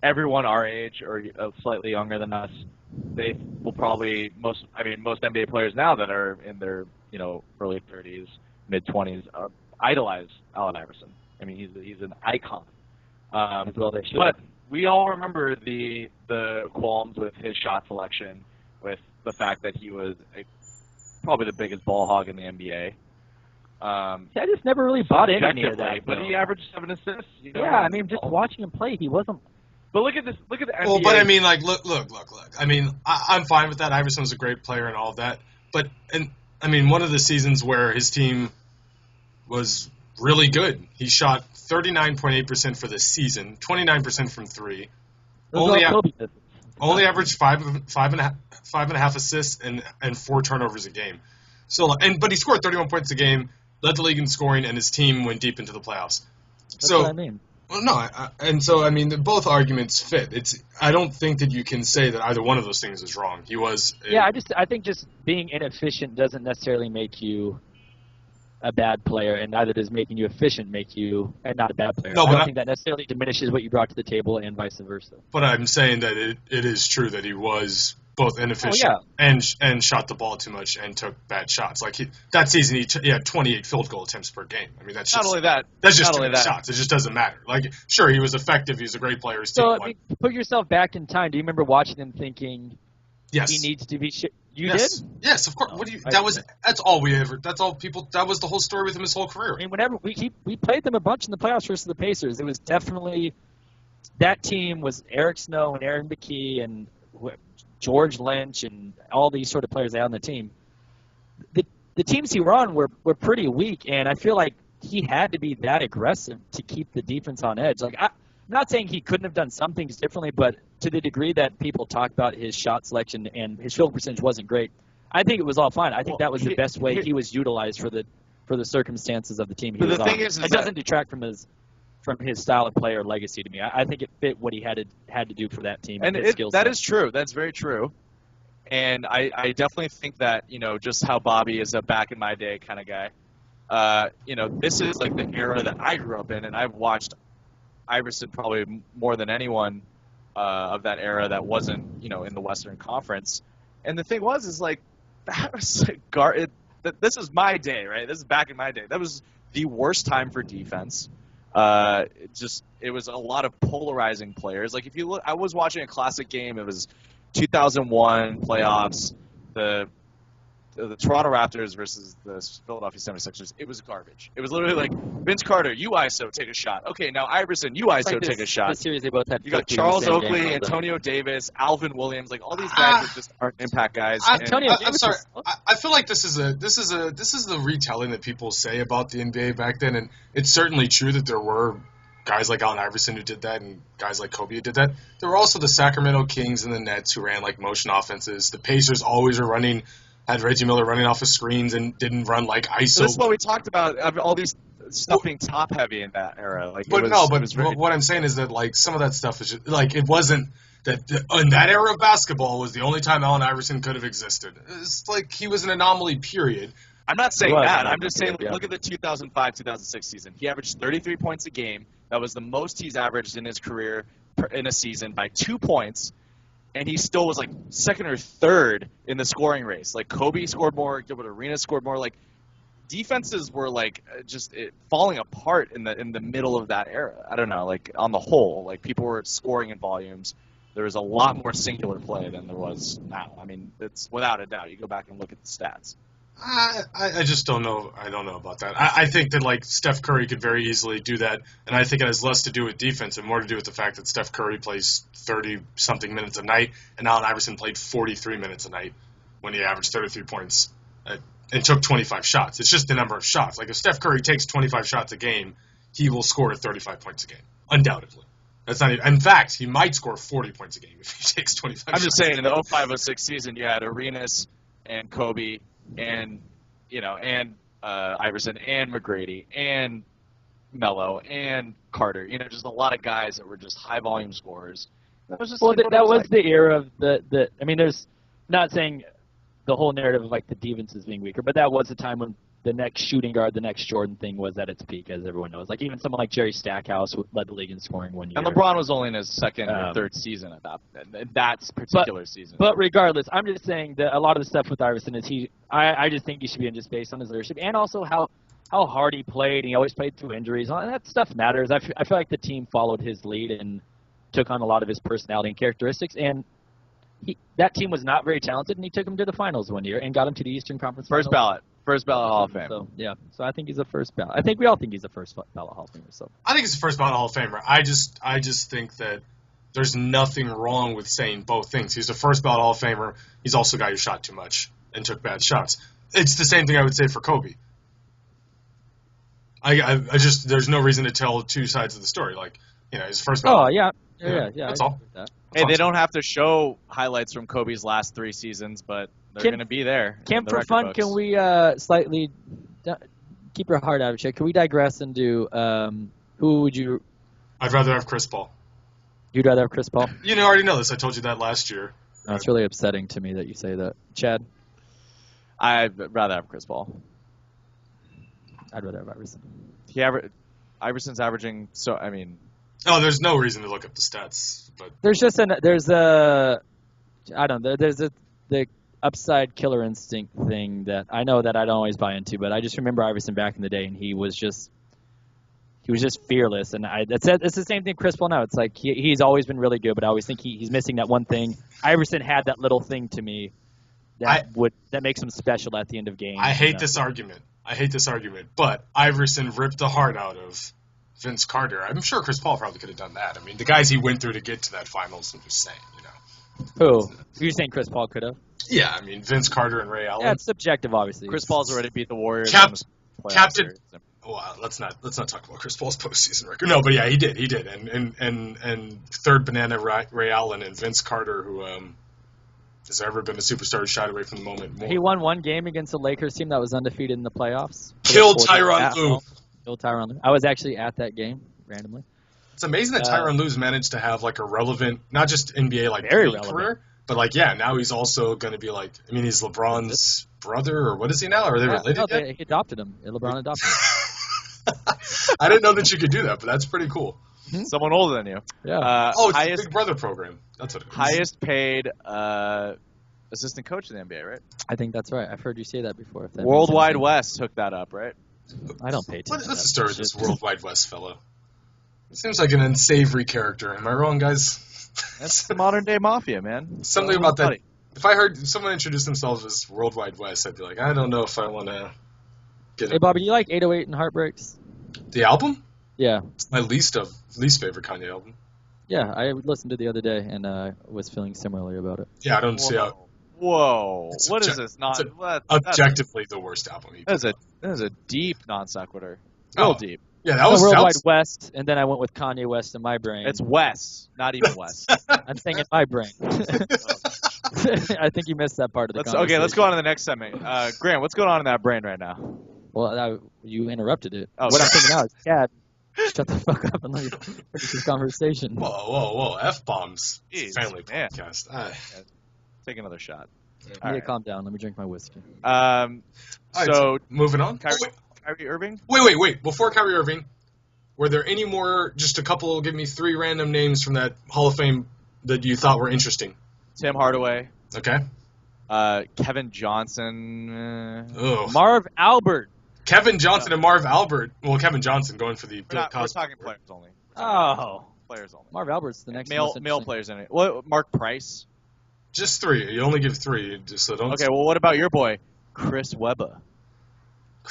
everyone our age or slightly younger than us, they will probably most NBA players now that are in their early 30s, mid 20s idolize Allen Iverson. I mean, he's an icon. As well they should. But we all remember the qualms with his shot selection, with the fact that he was probably the biggest ball hog in the NBA. I just never really bought into any of that. But he averaged 7 assists. Yeah, I mean, just watching him play, he wasn't. But look at this. Look at the NBA. Well, but I mean, like, look. I mean, I'm fine with that. Iverson was a great player and all of that. But I mean, one of the seasons where his team was really good, he shot 39.8% for the season, 29% from three. Only averaged five and a half assists and 4 turnovers a game. So, but he scored 31 points a game, led the league in scoring, and his team went deep into the playoffs. That's what I mean. Well, no, and so I mean, both arguments fit. I don't think that you can say that either one of those things is wrong. He was. I think just being inefficient doesn't necessarily make you a bad player, and neither does making you efficient make you not a bad player. No, I don't think that necessarily diminishes what you brought to the table, and vice versa. But I'm saying that it is true that he was both inefficient and shot the ball too much and took bad shots. Like that season, he had 28 field goal attempts per game. I mean, that's just not only that. That's just too many shots. It just doesn't matter. Like, sure, he was effective. He was a great player. His team won. Put yourself back in time. Do you remember watching him thinking? Yes. He needs to be. You yes. did? Yes, of course. No, what do you? That's all we ever. That's all people. That was the whole story with him his whole career. I mean, whenever we played them a bunch in the playoffs versus the Pacers, it was definitely that team was Eric Snow and Aaron McKee and George Lynch and all these sort of players they had on the team. The teams he were on were pretty weak, and I feel like he had to be that aggressive to keep the defense on edge. Like I'm not saying he couldn't have done some things differently, but to the degree that people talk about his shot selection and his field percentage wasn't great, I think it was all fine. I think that was the best way he was utilized for the circumstances of the team he was on. It doesn't detract from his style of play or legacy to me. I think it fit what he had to do for that team. And his skill that set. is true. That's very true. And I definitely think that, just how Bobby is a back in my day kind of guy. This is like the era that I grew up in, and I've watched Iverson probably more than anyone of that era that wasn't, in the Western Conference. And the thing is like, that was this is my day, right? This is back in my day. That was the worst time for defense. It was a lot of polarizing players. Like if you look, I was watching a classic game. It was 2001 playoffs. The Toronto Raptors versus the Philadelphia 76ers, it was garbage. It was literally like, Vince Carter, you ISO, take a shot. Okay, now Iverson, you ISO, take a shot. The series they both had. You got Charles Oakley, Antonio Davis, Alvin Williams, like all these guys that just aren't impact guys. I'm sorry. I feel like this is the retelling that people say about the NBA back then, and it's certainly true that there were guys like Allen Iverson who did that and guys like Kobe who did that. There were also the Sacramento Kings and the Nets who ran like motion offenses. The Pacers always were had Reggie Miller running off of screens and didn't run like ISO. So this is what we talked about, all these stuff being top heavy in that era. Like, what I'm saying is that like some of that stuff is just, like it wasn't that in that era of basketball was the only time Allen Iverson could have existed. It's like he was an anomaly. Period. I'm not saying that. I'm just saying look at the 2005-2006 season. He averaged 33 points a game. That was the most he's averaged in his career in a season by 2 points. And he still was like second or third in the scoring race. Like Kobe scored more, Gilbert Arenas scored more. Like defenses were like falling apart in the middle of that era. I don't know. Like on the whole, like people were scoring in volumes. There was a lot more singular play than there was now. I mean, it's without a doubt. You go back and look at the stats. I just don't know. I don't know about that. I think that like Steph Curry could very easily do that, and I think it has less to do with defense and more to do with the fact that Steph Curry plays 30-something minutes a night, and Allen Iverson played 43 minutes a night when he averaged 33 points and took 25 shots. It's just the number of shots. Like if Steph Curry takes 25 shots a game, he will score 35 points a game, undoubtedly. That's not even. In fact, he might score 40 points a game if he takes 25 shots. I'm just saying, in the 05-06 season, you had Arenas and Kobe and Iverson and McGrady and Melo and Carter. Just a lot of guys that were just high volume scorers. That was just Well, like what it that was like. the era of the. I mean, there's not saying the whole narrative of like the defenses being weaker, but that was a time when the next shooting guard, the next Jordan thing was at its peak, as everyone knows. Like even someone like Jerry Stackhouse led the league in scoring one year. And LeBron was only in his second or third season at that particular season. But regardless, I'm just saying that a lot of the stuff with Iverson is I just think he should be in just based on his leadership and also how hard he played. He always played through injuries. And that stuff matters. I feel like the team followed his lead and took on a lot of his personality and characteristics. And that team was not very talented, and he took them to the finals one year and got them to the Eastern Conference First Finals. ballot Hall of Fame. So, yeah. So I think he's a first ballot. I think we all think he's a first ballot Hall of Famer. So I think he's the first ballot Hall of Famer. I just think that there's nothing wrong with saying both things. He's the first ballot Hall of Famer. He's also a guy who shot too much and took bad shots. It's the same thing I would say for Kobe. I just there's no reason to tell two sides of the story. Like, he's the first ballot. Oh yeah. That's all. Hey, they don't have to show highlights from Kobe's last 3 seasons, but they're going to be there. Kim, for fun, books. Can we slightly keep your heart out of it? Can we digress and do who would you? I'd rather have Chris Paul. You'd rather have Chris Paul? You already know this. I told you that last year. No, it's really upsetting to me that you say that. Chad? I'd rather have Chris Paul. I'd rather have Iverson. Iverson's averaging, Oh, there's no reason to look up the stats, but there's the upside killer instinct thing that I know that I don't always buy into, but I just remember Iverson back in the day, and he was just fearless, and it's the same thing Chris Paul now. It's like he's always been really good, but I always think he's missing that one thing. Iverson had that little thing to me that makes him special at the end of games. I hate this argument, but Iverson ripped the heart out of Vince Carter. I'm sure Chris Paul probably could have done that. I mean, the guys he went through to get to that finals, I'm just saying, Who? You're saying Chris Paul could have? Yeah, I mean, Vince Carter and Ray Allen. Yeah, it's subjective, obviously. Chris Paul's already beat the Warriors. Captain. Well, let's not talk about Chris Paul's postseason record. No, but yeah, he did, and third banana Ray Allen and Vince Carter, who has ever been a superstar who shot away from the moment more. He won one game against the Lakers team that was undefeated in the playoffs. Killed Tyronn Lue. Killed Tyronn Lue. I was actually at that game randomly. It's amazing that Tyronn Lue's managed to have like a relevant, not just NBA very relevant career, but now he's also going to be he's LeBron's brother, or what is he now? Are they related? No, he adopted him. LeBron adopted him. I didn't know that you could do that, but that's pretty cool. Someone older than you. Yeah. It's the Big Brother program. That's what it is. Highest paid assistant coach in the NBA, right? I think that's right. I've heard you say that before. Worldwide West hooked that up, right? I don't pay attention. What's the story with this Worldwide West fellow? He seems like an unsavory character. Am I wrong, guys? That's the modern day mafia, man. Something about that. If I heard someone introduce themselves as Worldwide West, I'd be like, I don't know if I want to get it. Hey, Bobby, do you like 808 and Heartbreaks? The album? Yeah. It's my least favorite Kanye album. Yeah, I listened to it the other day and was feeling similarly about it. Yeah, I don't see how. Whoa! What is this? Objectively the worst album. That is a deep non sequitur. Real deep. Yeah, that was Worldwide West, and then I went with Kanye West in my brain. It's West, not even West. I'm saying in my brain. I think you missed that part of the conversation. Okay, let's go on to the next segment. Grant, what's going on in that brain right now? Well, you interrupted it. Oh, what I'm thinking now is, Chad, shut the fuck up and let me finish this conversation. Whoa. F-bombs. Family man. podcast. Take another shot. Yeah, calm down. Let me drink my whiskey. So, moving on. Kyrie Irving? Wait. Before Kyrie Irving, were there any more, just a couple, give me 3 random names from that Hall of Fame that you thought were interesting? Tim Hardaway. Okay. Kevin Johnson. Marv Albert. Kevin Johnson and Marv Albert. Well, Kevin Johnson going for the Bill Cosby. We're talking players only. Players only. Marv Albert's the next male players in it. What? Mark Price? Just 3. You only give 3, so don't. Okay, well, what about your boy, Chris Webber?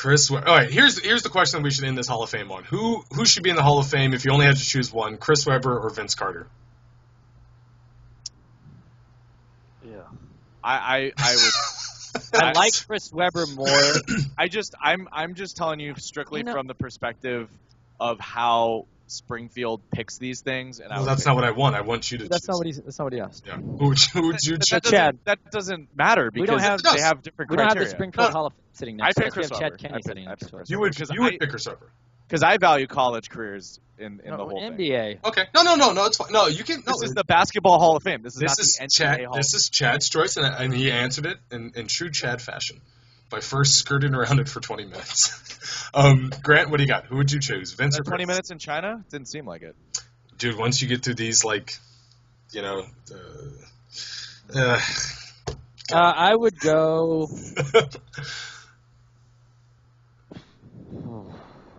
All right, here's the question that we should end this Hall of Fame on. Who should be in the Hall of Fame if you only had to choose one, Chris Webber or Vince Carter? Yeah. I would. I like Chris Webber more. I'm just telling you strictly from the perspective of how Springfield picks these things, and that's not what I want. I want you to. That's not what he asked. Yeah. Who would you choose? Chad. That doesn't matter because they have different criteria. We don't have the Springfield Hall of Fame sitting next to us. Chris we have Chad Webber. Kenny sitting next to us. You would pick Chris Webber. Because I value college careers in the whole thing. NBA. Okay. No, it's fine. No, you can. No, This is the Basketball Hall of Fame. This is this not is the NBA Chad. Hall. This is Chad's choice, and he answered it in true Chad fashion by first skirting around it for 20 minutes. Grant, what do you got? Who would you choose, Vince or 20 Chris? minutes in China? Didn't seem like it. Dude, once you get through these, I would go.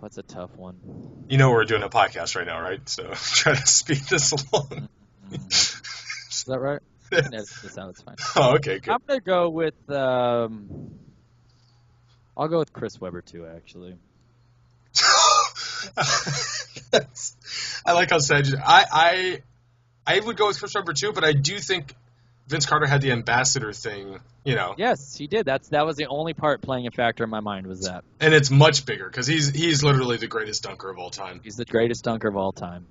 That's a tough one. You know we're doing a podcast right now, right? So try to speed this along. Is that right? No, this out. It's fine. Oh, okay, good. I'm gonna go with. I'll go with Chris Webber too. Actually. I like how sad you. I would go with Chris Webber too, but I do think Vince Carter had the ambassador thing, Yes, he did. That was the only part playing a factor in my mind was that. And it's much bigger because he's literally the greatest dunker of all time. He's the greatest dunker of all time.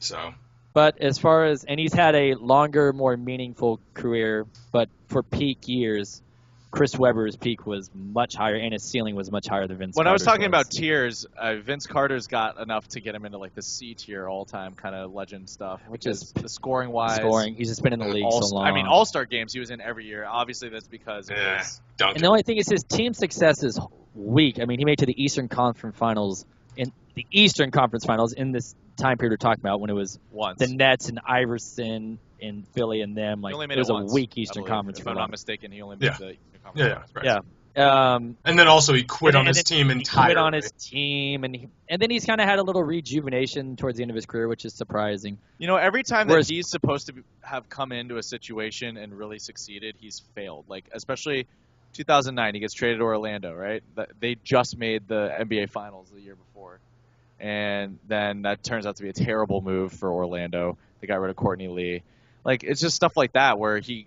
So. But as far as, and he's had a longer, more meaningful career, but for peak years, Chris Webber's peak was much higher, and his ceiling was much higher than Vince Carter's. When I was talking about tiers, Vince Carter's got enough to get him into like the C tier all-time kind of legend stuff, which is the scoring-wise. He's just been in the league so long. I mean, All-Star games he was in every year. Obviously, that's because of his dunking. And the only thing is his team success is weak. I mean, he made it to the Eastern Conference Finals in this time period we're talking about when it was the Nets and Iverson and Philly and them. Like, it was once, a weak Eastern Conference. If I'm not mistaken, he only made the Eastern Conference. Right. Yeah. And then also he quit on his team entirely. He quit on his team, and then he's kind of had a little rejuvenation towards the end of his career, which is surprising. Every time that he's supposed to have come into a situation and really succeeded, he's failed. Like, especially 2009, he gets traded to Orlando, right? They just made the NBA Finals the year before. And then that turns out to be a terrible move for Orlando. They got rid of Courtney Lee. Like, it's just stuff like that where he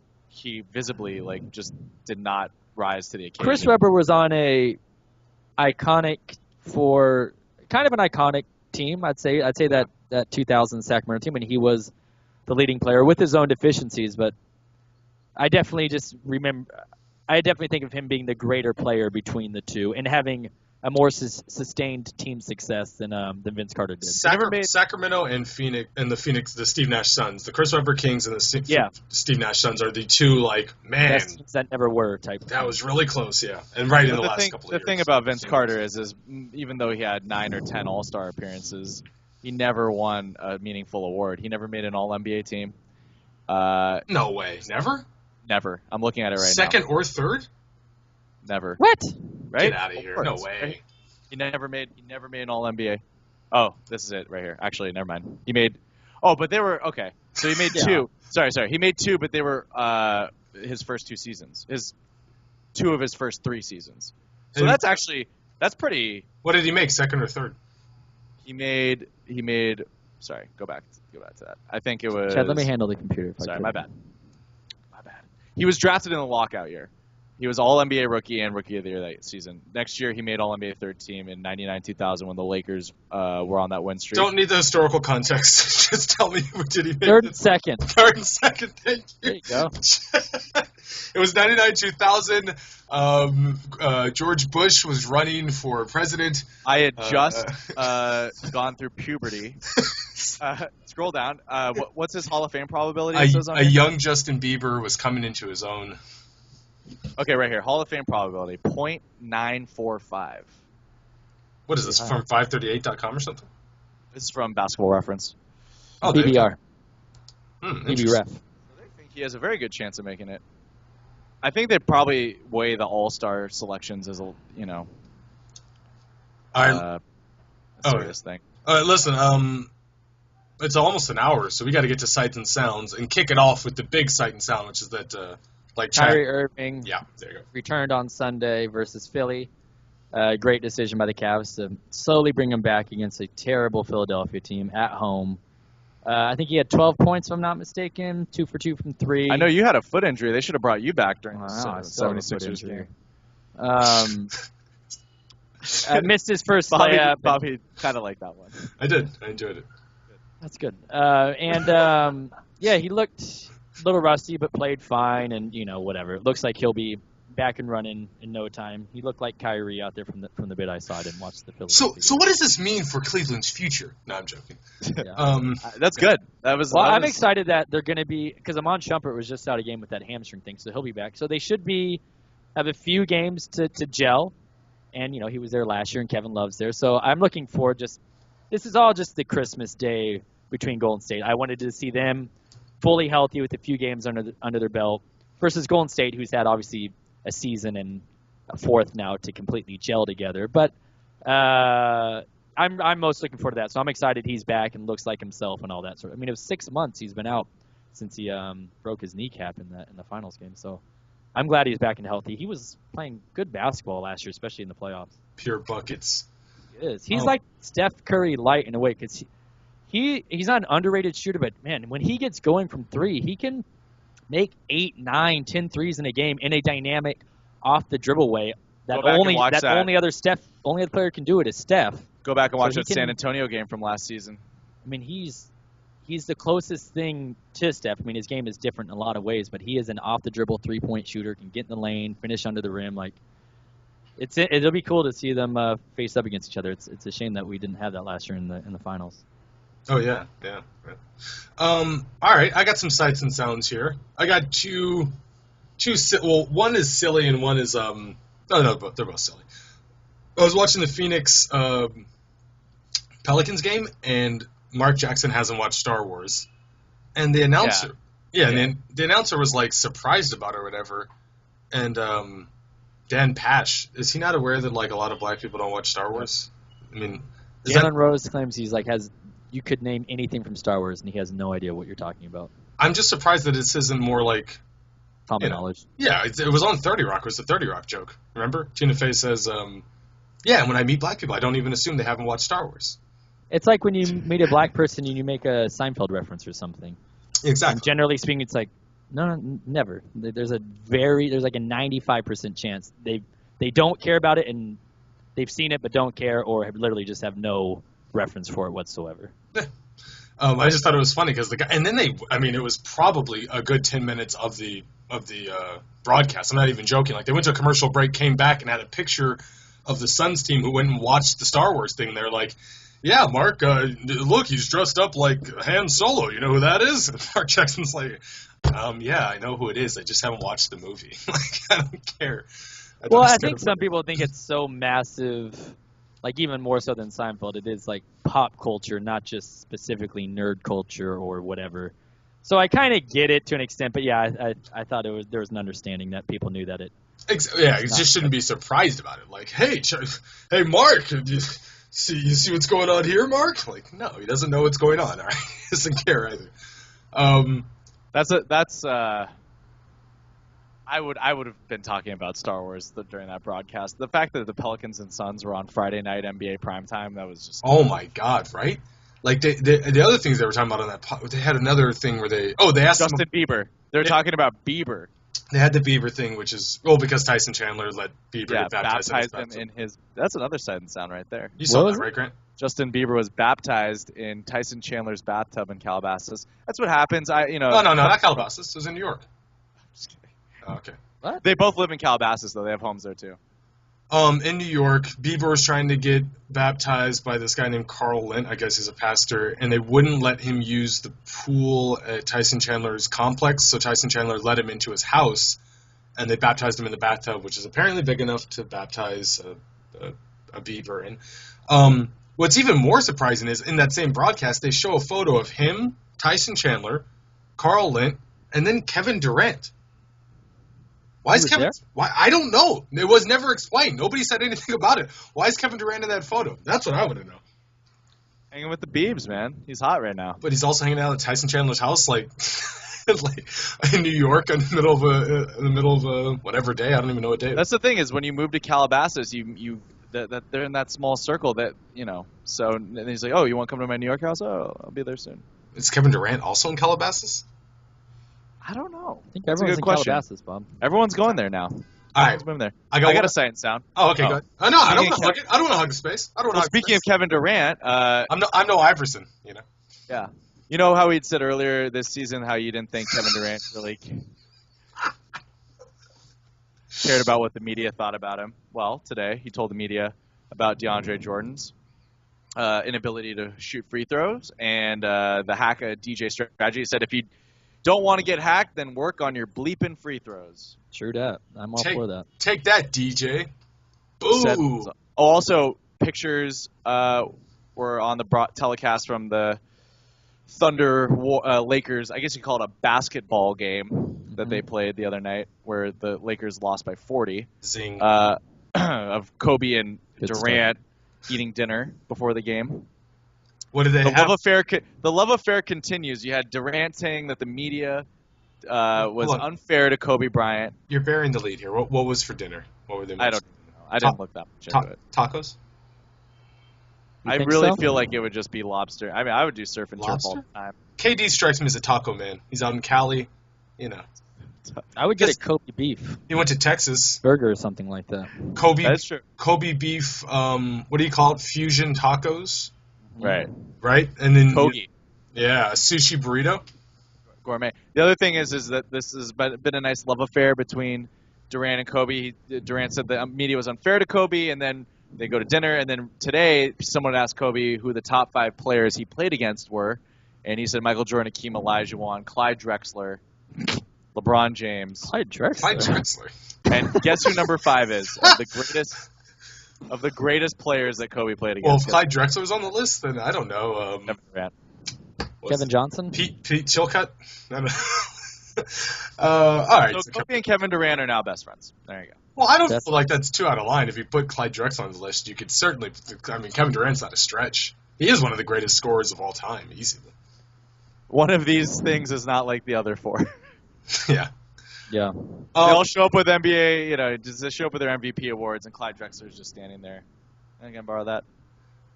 visibly, like, just did not rise to the occasion. Chris Webber was on kind of an iconic team. I'd say that 2000 Sacramento team, and he was the leading player with his own deficiencies. But I definitely think of him being the greater player between the two and having a more sustained team success than Vince Carter did. Sacramento and Phoenix, the Steve Nash Suns, the Chris Webber Kings and the Steve Nash Suns are the two best teams that never were type. That was really close, yeah, and right in the last couple of years. The thing about Vince Carter is even though he had 9 or 10 All-Star appearances, he never won a meaningful award. He never made an All-NBA team. No way, never. Never. I'm looking at it right now. Second or third? Never. What? Right? Get out of here! No way. He never made an All NBA. Oh, this is it right here. Actually, never mind. He made. Oh, but they were okay. So he made 2. Sorry. He made 2, but they were his first 2 seasons. 2 of his first 3 seasons. So that's pretty. What did he make? Second or third? He made. Sorry, go back to that. I think it was. Chad, let me handle the computer. Sorry, my bad. He was drafted in the lockout year. He was All-NBA rookie and Rookie of the Year that season. Next year, he made All-NBA third team in 99-2000 when the Lakers were on that win streak. Don't need the historical context. Just tell me who did he make. Third and second. Third and second, thank you. There you go. It was 99-2000. George Bush was running for president. I had just gone through puberty. Scroll down. What's his Hall of Fame probability? A young Justin Bieber was coming into his own. Okay, right here. Hall of Fame probability, 0.945. What is this, from 538.com or something? This is from Basketball Reference. Oh, BBR. BBRef. So they think he has a very good chance of making it. I think they probably weigh the All-Star selections as a serious thing. Listen, it's almost an hour, so we got to get to Sights and Sounds and kick it off with the big sight and sound, which is that Kyrie Irving there you go. returned on Sunday versus Philly. Great decision by the Cavs to slowly bring him back against a terrible Philadelphia team at home. I think he had 12 points, if I'm not mistaken, 2 for 2 from 3. I know you had a foot injury. They should have brought you back during the I 76ers game. Missed his first layup. Bobby kind of liked that one. I did. I enjoyed it. That's good. He looked a little rusty, but played fine, and whatever. It looks like he'll be back and running in no time. He looked like Kyrie out there from the bit I saw. I didn't watch the Phillies. So what does this mean for Cleveland's future? No, I'm joking. Yeah. That's good. I'm excited that they're going to be, because Amon Shumpert was just out of game with that hamstring thing, so he'll be back. So they should have a few games to gel, and he was there last year, and Kevin Love's there. So I'm looking forward. This is all just the Christmas day between Golden State. I wanted to see them fully healthy with a few games under their belt versus Golden State, who's had obviously a season and a fourth now to completely gel together. But I'm most looking forward to that. So I'm excited he's back and looks like himself and all that sort of. I mean, it was 6 months he's been out since he broke his kneecap in the finals game. So I'm glad he's back and healthy. He was playing good basketball last year, especially in the playoffs. Pure buckets. He is. He's like Steph Curry light in a way, because he's not an underrated shooter, but man, when he gets going from three, he can make 8, 9, 10 threes in a game in a dynamic off the dribble way that only other player can do it is Steph. Go back and watch that San Antonio game from last season. I mean, he's the closest thing to Steph. I mean, his game is different in a lot of ways, but he is an off the dribble 3-point shooter, can get in the lane, finish under the rim. Like, it'll be cool to see them face up against each other. It's a shame that we didn't have that last year in the finals. Oh yeah. All right, I got some sights and sounds here. I got two. Well, one is silly and one is no, they're both silly. I was watching the Phoenix Pelicans game, and Mark Jackson hasn't watched Star Wars, and the announcer, and then the announcer was like surprised about it or whatever, and Dan Pash, is he not aware that like a lot of black people don't watch Star Wars? I mean, Jalen Rose claims he's like you could name anything from Star Wars, and he has no idea what you're talking about. I'm just surprised that this isn't more like common knowledge. Yeah, it was on 30 Rock. It was the 30 Rock joke. Remember? Tina Fey says, when I meet black people, I don't even assume they haven't watched Star Wars. It's like when you meet a black person and you make a Seinfeld reference or something. Exactly. And generally speaking, it's like, no, never. There's like a 95% chance they don't care about it, and they've seen it but don't care, or literally just have no reference for it whatsoever. I just thought it was funny because the guy, and then it was probably a good 10 minutes of the broadcast. I'm not even joking. Like, they went to a commercial break, came back, and had a picture of the Suns team who went and watched the Star Wars thing. They're like, yeah, Mark, look, he's dressed up like Han Solo. You know who that is? And Mark Jackson's like, yeah, I know who it is. I just haven't watched the movie. Like, I don't care. I think some people think it's so massive, like even more so than Seinfeld. It is like pop culture, not just specifically nerd culture or whatever. So I kind of get it to an extent, but yeah, I thought there was an understanding that people knew that it. You just shouldn't be surprised about it. Like, hey, Mark, you see what's going on here, Mark? Like, no, he doesn't know what's going on. All right? He doesn't care either. I would have been talking about Star Wars during that broadcast. The fact that the Pelicans and Suns were on Friday night NBA primetime, that was just. Oh my God! Right? Like the other things they were talking about on that, they had another thing where they asked Justin Bieber. They're talking about Bieber. They had the Bieber thing, which is because Tyson Chandler let Bieber get baptized him in his. That's another sight and sound right there. You saw that, right, Grant? Justin Bieber was baptized in Tyson Chandler's bathtub in Calabasas. That's what happens. No, not Calabasas. It was in New York. Just kidding. Oh, okay. What? They both live in Calabasas, though. They have homes there too. In New York, Bieber was trying to get baptized by this guy named Carl Lent. I guess he's a pastor, and they wouldn't let him use the pool at Tyson Chandler's complex. So Tyson Chandler let him into his house, and they baptized him in the bathtub, which is apparently big enough to baptize a Bieber in. What's even more surprising is in that same broadcast, they show a photo of him, Tyson Chandler, Carl Lent, and then Kevin Durant. Why is Kevin? Why? I don't know. It was never explained. Nobody said anything about it. Why is Kevin Durant in that photo? That's what I want to know. Hanging with the Biebs, man. He's hot right now. But he's also hanging out at Tyson Chandler's house, like in New York, in the middle of whatever day. I don't even know what day. That's the thing is when you move to Calabasas, that they're in that small circle that So and he's like, oh, you want to come to my New York house? Oh, I'll be there soon. Is Kevin Durant also in Calabasas? I don't know. I think everyone's in Calabasas, Bob. Everyone's going there now. All right. There. I got a sight and sound. Oh, okay, good. No, I don't want to hug the space. Speaking of Kevin Durant, I'm no Iverson, Yeah. You know how we'd said earlier this season how you didn't think Kevin Durant really. cared about what the media thought about him. Well, today he told the media about DeAndre Jordan's inability to shoot free throws and the hack a DJ strategy. He said if you don't want to get hacked, then work on your bleeping free throws. True that. I'm all for that. Take that, DJ. Boo. Also, pictures were on the telecast from the Thunder Lakers. I guess you call it a basketball game that they played the other night, where the Lakers lost by 40. Zing. Of Kobe and Good Durant eating dinner before the game. What did they have? The love affair continues. You had Durant saying that the media was unfair to Kobe Bryant. You're bearing the lead here. What was for dinner? What were they? I don't know. I didn't look that much into it. Tacos? You I think really so? feel like it would just be lobster. I mean, I would do surf and turf all the time. KD strikes me as a taco man. He's out in Cali. I would get a Kobe beef He went to Texas. burger or something like that. That's true. Kobe beef, what do you call it? Fusion tacos? Right. Right? And then Kogi. a sushi burrito. Gourmet. The other thing is that this has been a nice love affair between Durant and Kobe. Durant said the media was unfair to Kobe, and then they go to dinner. And then today, someone asked Kobe who the top 5 players he played against were, and he said Michael Jordan, Hakeem Olajuwon, Clyde Drexler, LeBron James. Clyde Drexler. Clyde Drexler. And guess who number 5 is of the greatest players that Kobe played Well, against? if Clyde Drexler was on the list, then I don't know. Kevin Durant. Kevin Johnson? Pete Chilcutt? I don't know. All right. So Kobe and Kevin Durant are now best friends. There you go. Well, I don't feel like that's too out of line. If you put Clyde Drexler on the list, you could certainly. I mean, Kevin Durant's not a stretch. He is one of the greatest scorers of all time, easily. One of these things is not like the other 4. Yeah. Yeah. They all show up with NBA, just they show up with their MVP awards, and Clyde Drexler's just standing there. I can borrow that.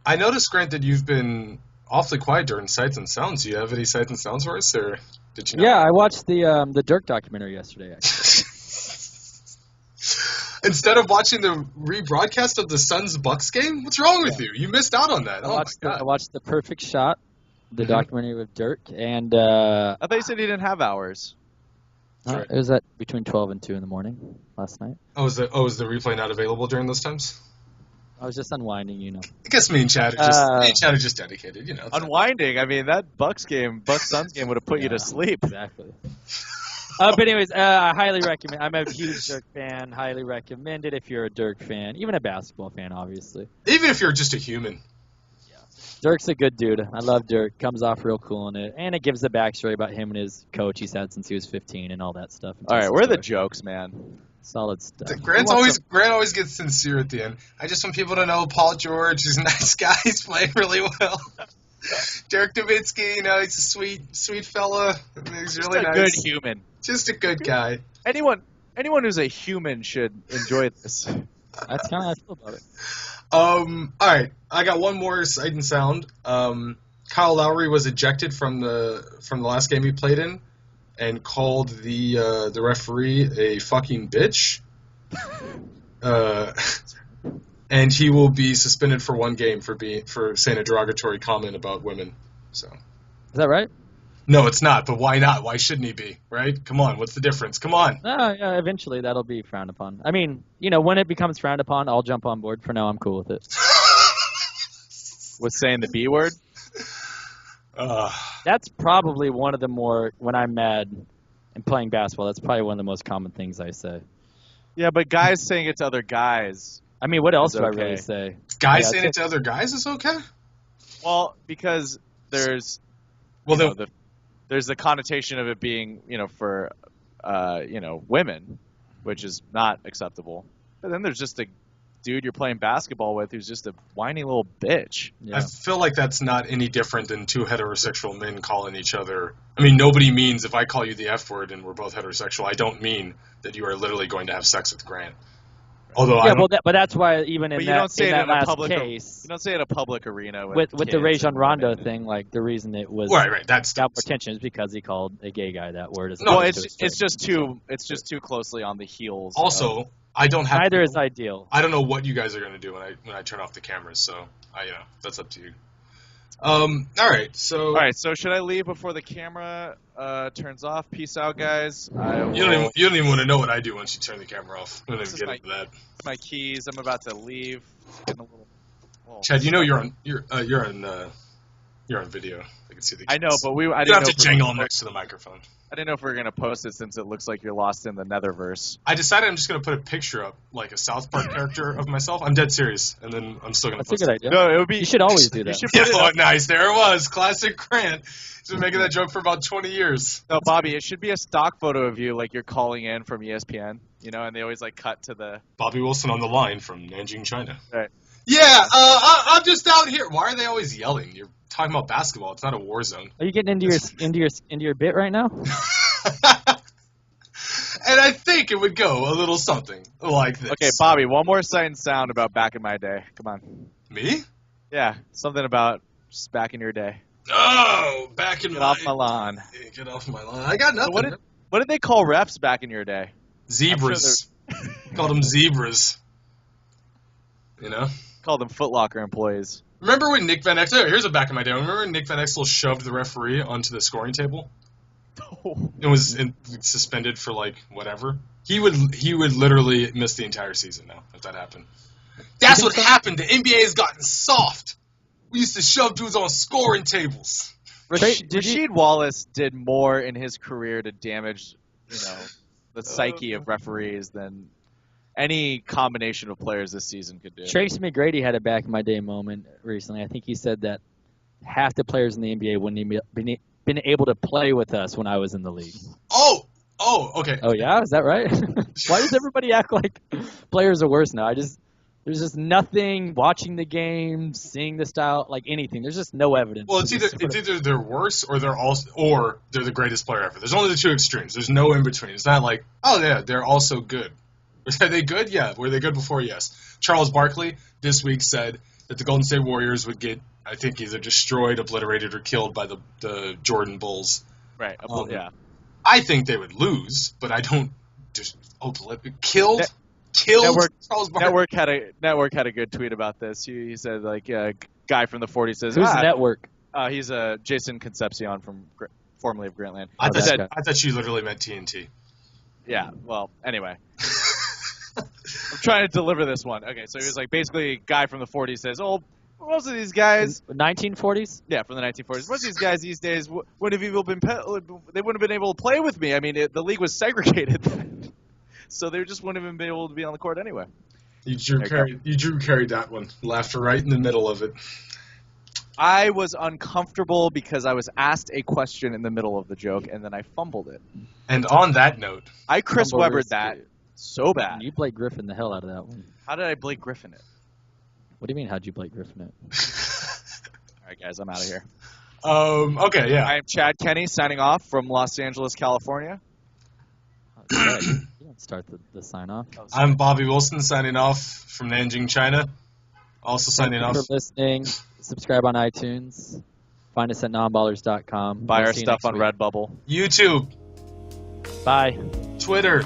I noticed, Grant, that you've been awfully quiet during Sights and Sounds. Do you have any Sights and Sounds for us, or did you not? Yeah, I watched the Dirk documentary yesterday, actually. Instead of watching the rebroadcast of the Suns-Bucks game? What's wrong with you? You missed out on that. I watched the Perfect Shot, the documentary with Dirk, and I thought you said he didn't have hours. Right. it was at between 12 and 2 in the morning last night. Is the replay not available during those times? I was just unwinding, I guess me and Chad are just dedicated, Unwinding. I mean, that Bucks Suns game would have put you to sleep. Exactly. But anyways, I highly recommend. I'm a huge Dirk fan. Highly recommend it if you're a Dirk fan, even a basketball fan, obviously. Even if you're just a human. Dirk's a good dude. I love Dirk. Comes off real cool in it, and it gives a backstory about him and his coach he's had since he was 15 and all that stuff. All right, where are the jokes, man? Solid stuff. Grant always gets sincere at the end. I just want people to know Paul George is a nice guy. He's playing really well. Dirk Nowitzki, he's a sweet fella. He's really nice. Good human. Just a good guy. Anyone who's a human should enjoy this. That's kind of how I feel about it. All right, I got one more sight and sound. Kyle Lowry was ejected from the last game he played in, and called the referee a fucking bitch. And he will be suspended for 1 game for saying a derogatory comment about women. So. Is that right? No, it's not. But why not? Why shouldn't he be? Right? Come on. What's the difference? Come on. Yeah, eventually that'll be frowned upon. I mean, when it becomes frowned upon, I'll jump on board. For now, I'm cool with it. Was saying the B word? That's probably one of the more, when I'm mad and playing basketball, that's probably one of the most common things I say. Yeah, but guys saying it to other guys. I mean, what else do I okay. really say? Guys saying it to other guys is okay? Well, because there's there's the connotation of it being, for women, which is not acceptable. But then there's just a dude you're playing basketball with who's just a whiny little bitch. Yeah. I feel like that's not any different than 2 heterosexual men calling each other. I mean, nobody means if I call you the F word and we're both heterosexual, I don't mean that you are literally going to have sex with Grant. Although but that's why even in that last case, you don't say it in a public arena with the Rajon Rondo thing, like the reason it was right. That's got more attention is because he called a gay guy that word. No, it's just too closely on the heels. Also, I don't have neither is ideal. I don't know what you guys are going to do when I turn off the cameras, so that's up to you. All right. So All right, so should I leave before the camera turns off? Peace out, guys. you don't even want to know what I do once you turn the camera off. We don't even get into that. My keys. I'm about to leave. Getting a little Chad, you know you're on video. I can see the keys. I know, but you I don't have didn't to jangle them next to the microphone. I didn't know if we were gonna post it since it looks like you're lost in the Netherverse. I decided I'm just gonna put a picture up, like a South Park character of myself. I'm dead serious, and then I'm still gonna That's a post good it. idea. No, it would be. You should always do You that. should put it Oh, up. nice. There it was. Classic Grant. He's been making that joke for about 20 years. No, Bobby, it should be a stock photo of you, like you're calling in from ESPN, and they always like cut to the. Bobby Wilson on the line from Nanjing, China. Right. Yeah, I'm just out here. Why are they always yelling? You're talking about basketball. It's not a war zone. Are you getting into your bit right now? And I think it would go a little something like this. Okay, Bobby, one more sight and sound about back in my day. Come on. Me? Yeah, something about just back in your day. Oh, back in Get off my lawn. Get off my lawn. I got nothing. What did they call refs back in your day? Zebras. Called them zebras. You know? Called them Foot Locker employees. Remember when Nick Van Exel... Here's a back in my day. Remember when Nick Van Exel shoved the referee onto the scoring table? It was suspended for, like, whatever. He would literally miss the entire season now if that happened. That's what happened. The NBA has gotten soft. We used to shove dudes on scoring tables. Rasheed Wallace did more in his career to damage, the psyche of referees than any combination of players this season could do. Tracy McGrady had a back in my day moment recently. I think he said that half the players in the NBA wouldn't even been able to play with us when I was in the league. Oh, okay. Oh yeah, is that right? Why does everybody act like players are worse now? There's just nothing watching the game, seeing the style, like anything. There's just no evidence. Well, it's either they're worse or they're the greatest player ever. There's only the two extremes. There's no in between. It's not like, oh yeah, they're also good. Are they good? Yeah. Were they good before? Yes. Charles Barkley this week said that the Golden State Warriors would get, I think, either destroyed, obliterated, or killed by the Jordan Bulls. Right. Yeah. I think they would lose, but I don't just killed. Charles Barkley. Network had a good tweet about this. He said like a guy from the 40s says, Who's the Network? He's Jason Concepcion from formerly of Grantland. I thought you literally meant TNT. Yeah. Well, anyway. I'm trying to deliver this one. Okay, so he was like basically a guy from the 40s says, "Oh, most of these guys, 1940s, yeah, from the 1940s. Most of these guys these days wouldn't have even they wouldn't have been able to play with me. I mean, the league was segregated then, so they just wouldn't have been able to be on the court anyway." You drew carried that one. Laughed right in the middle of it. I was uncomfortable because I was asked a question in the middle of the joke, and then I fumbled it. And on that note, I Chris Webbered that so bad. You Blake Griffin the hell out of that one. How did I Blake Griffin it? What do you mean? How'd you Blake Griffin it? All right, guys, I'm out of here. Okay, yeah. I am Chad Kenny signing off from Los Angeles, California. You don't start the sign off. I'm Bobby Wilson signing off from Nanjing, China. Also signing off. Thank you for listening. Subscribe on iTunes. Find us at nonballers.com. Buy our stuff on Redbubble. YouTube. Bye. Twitter.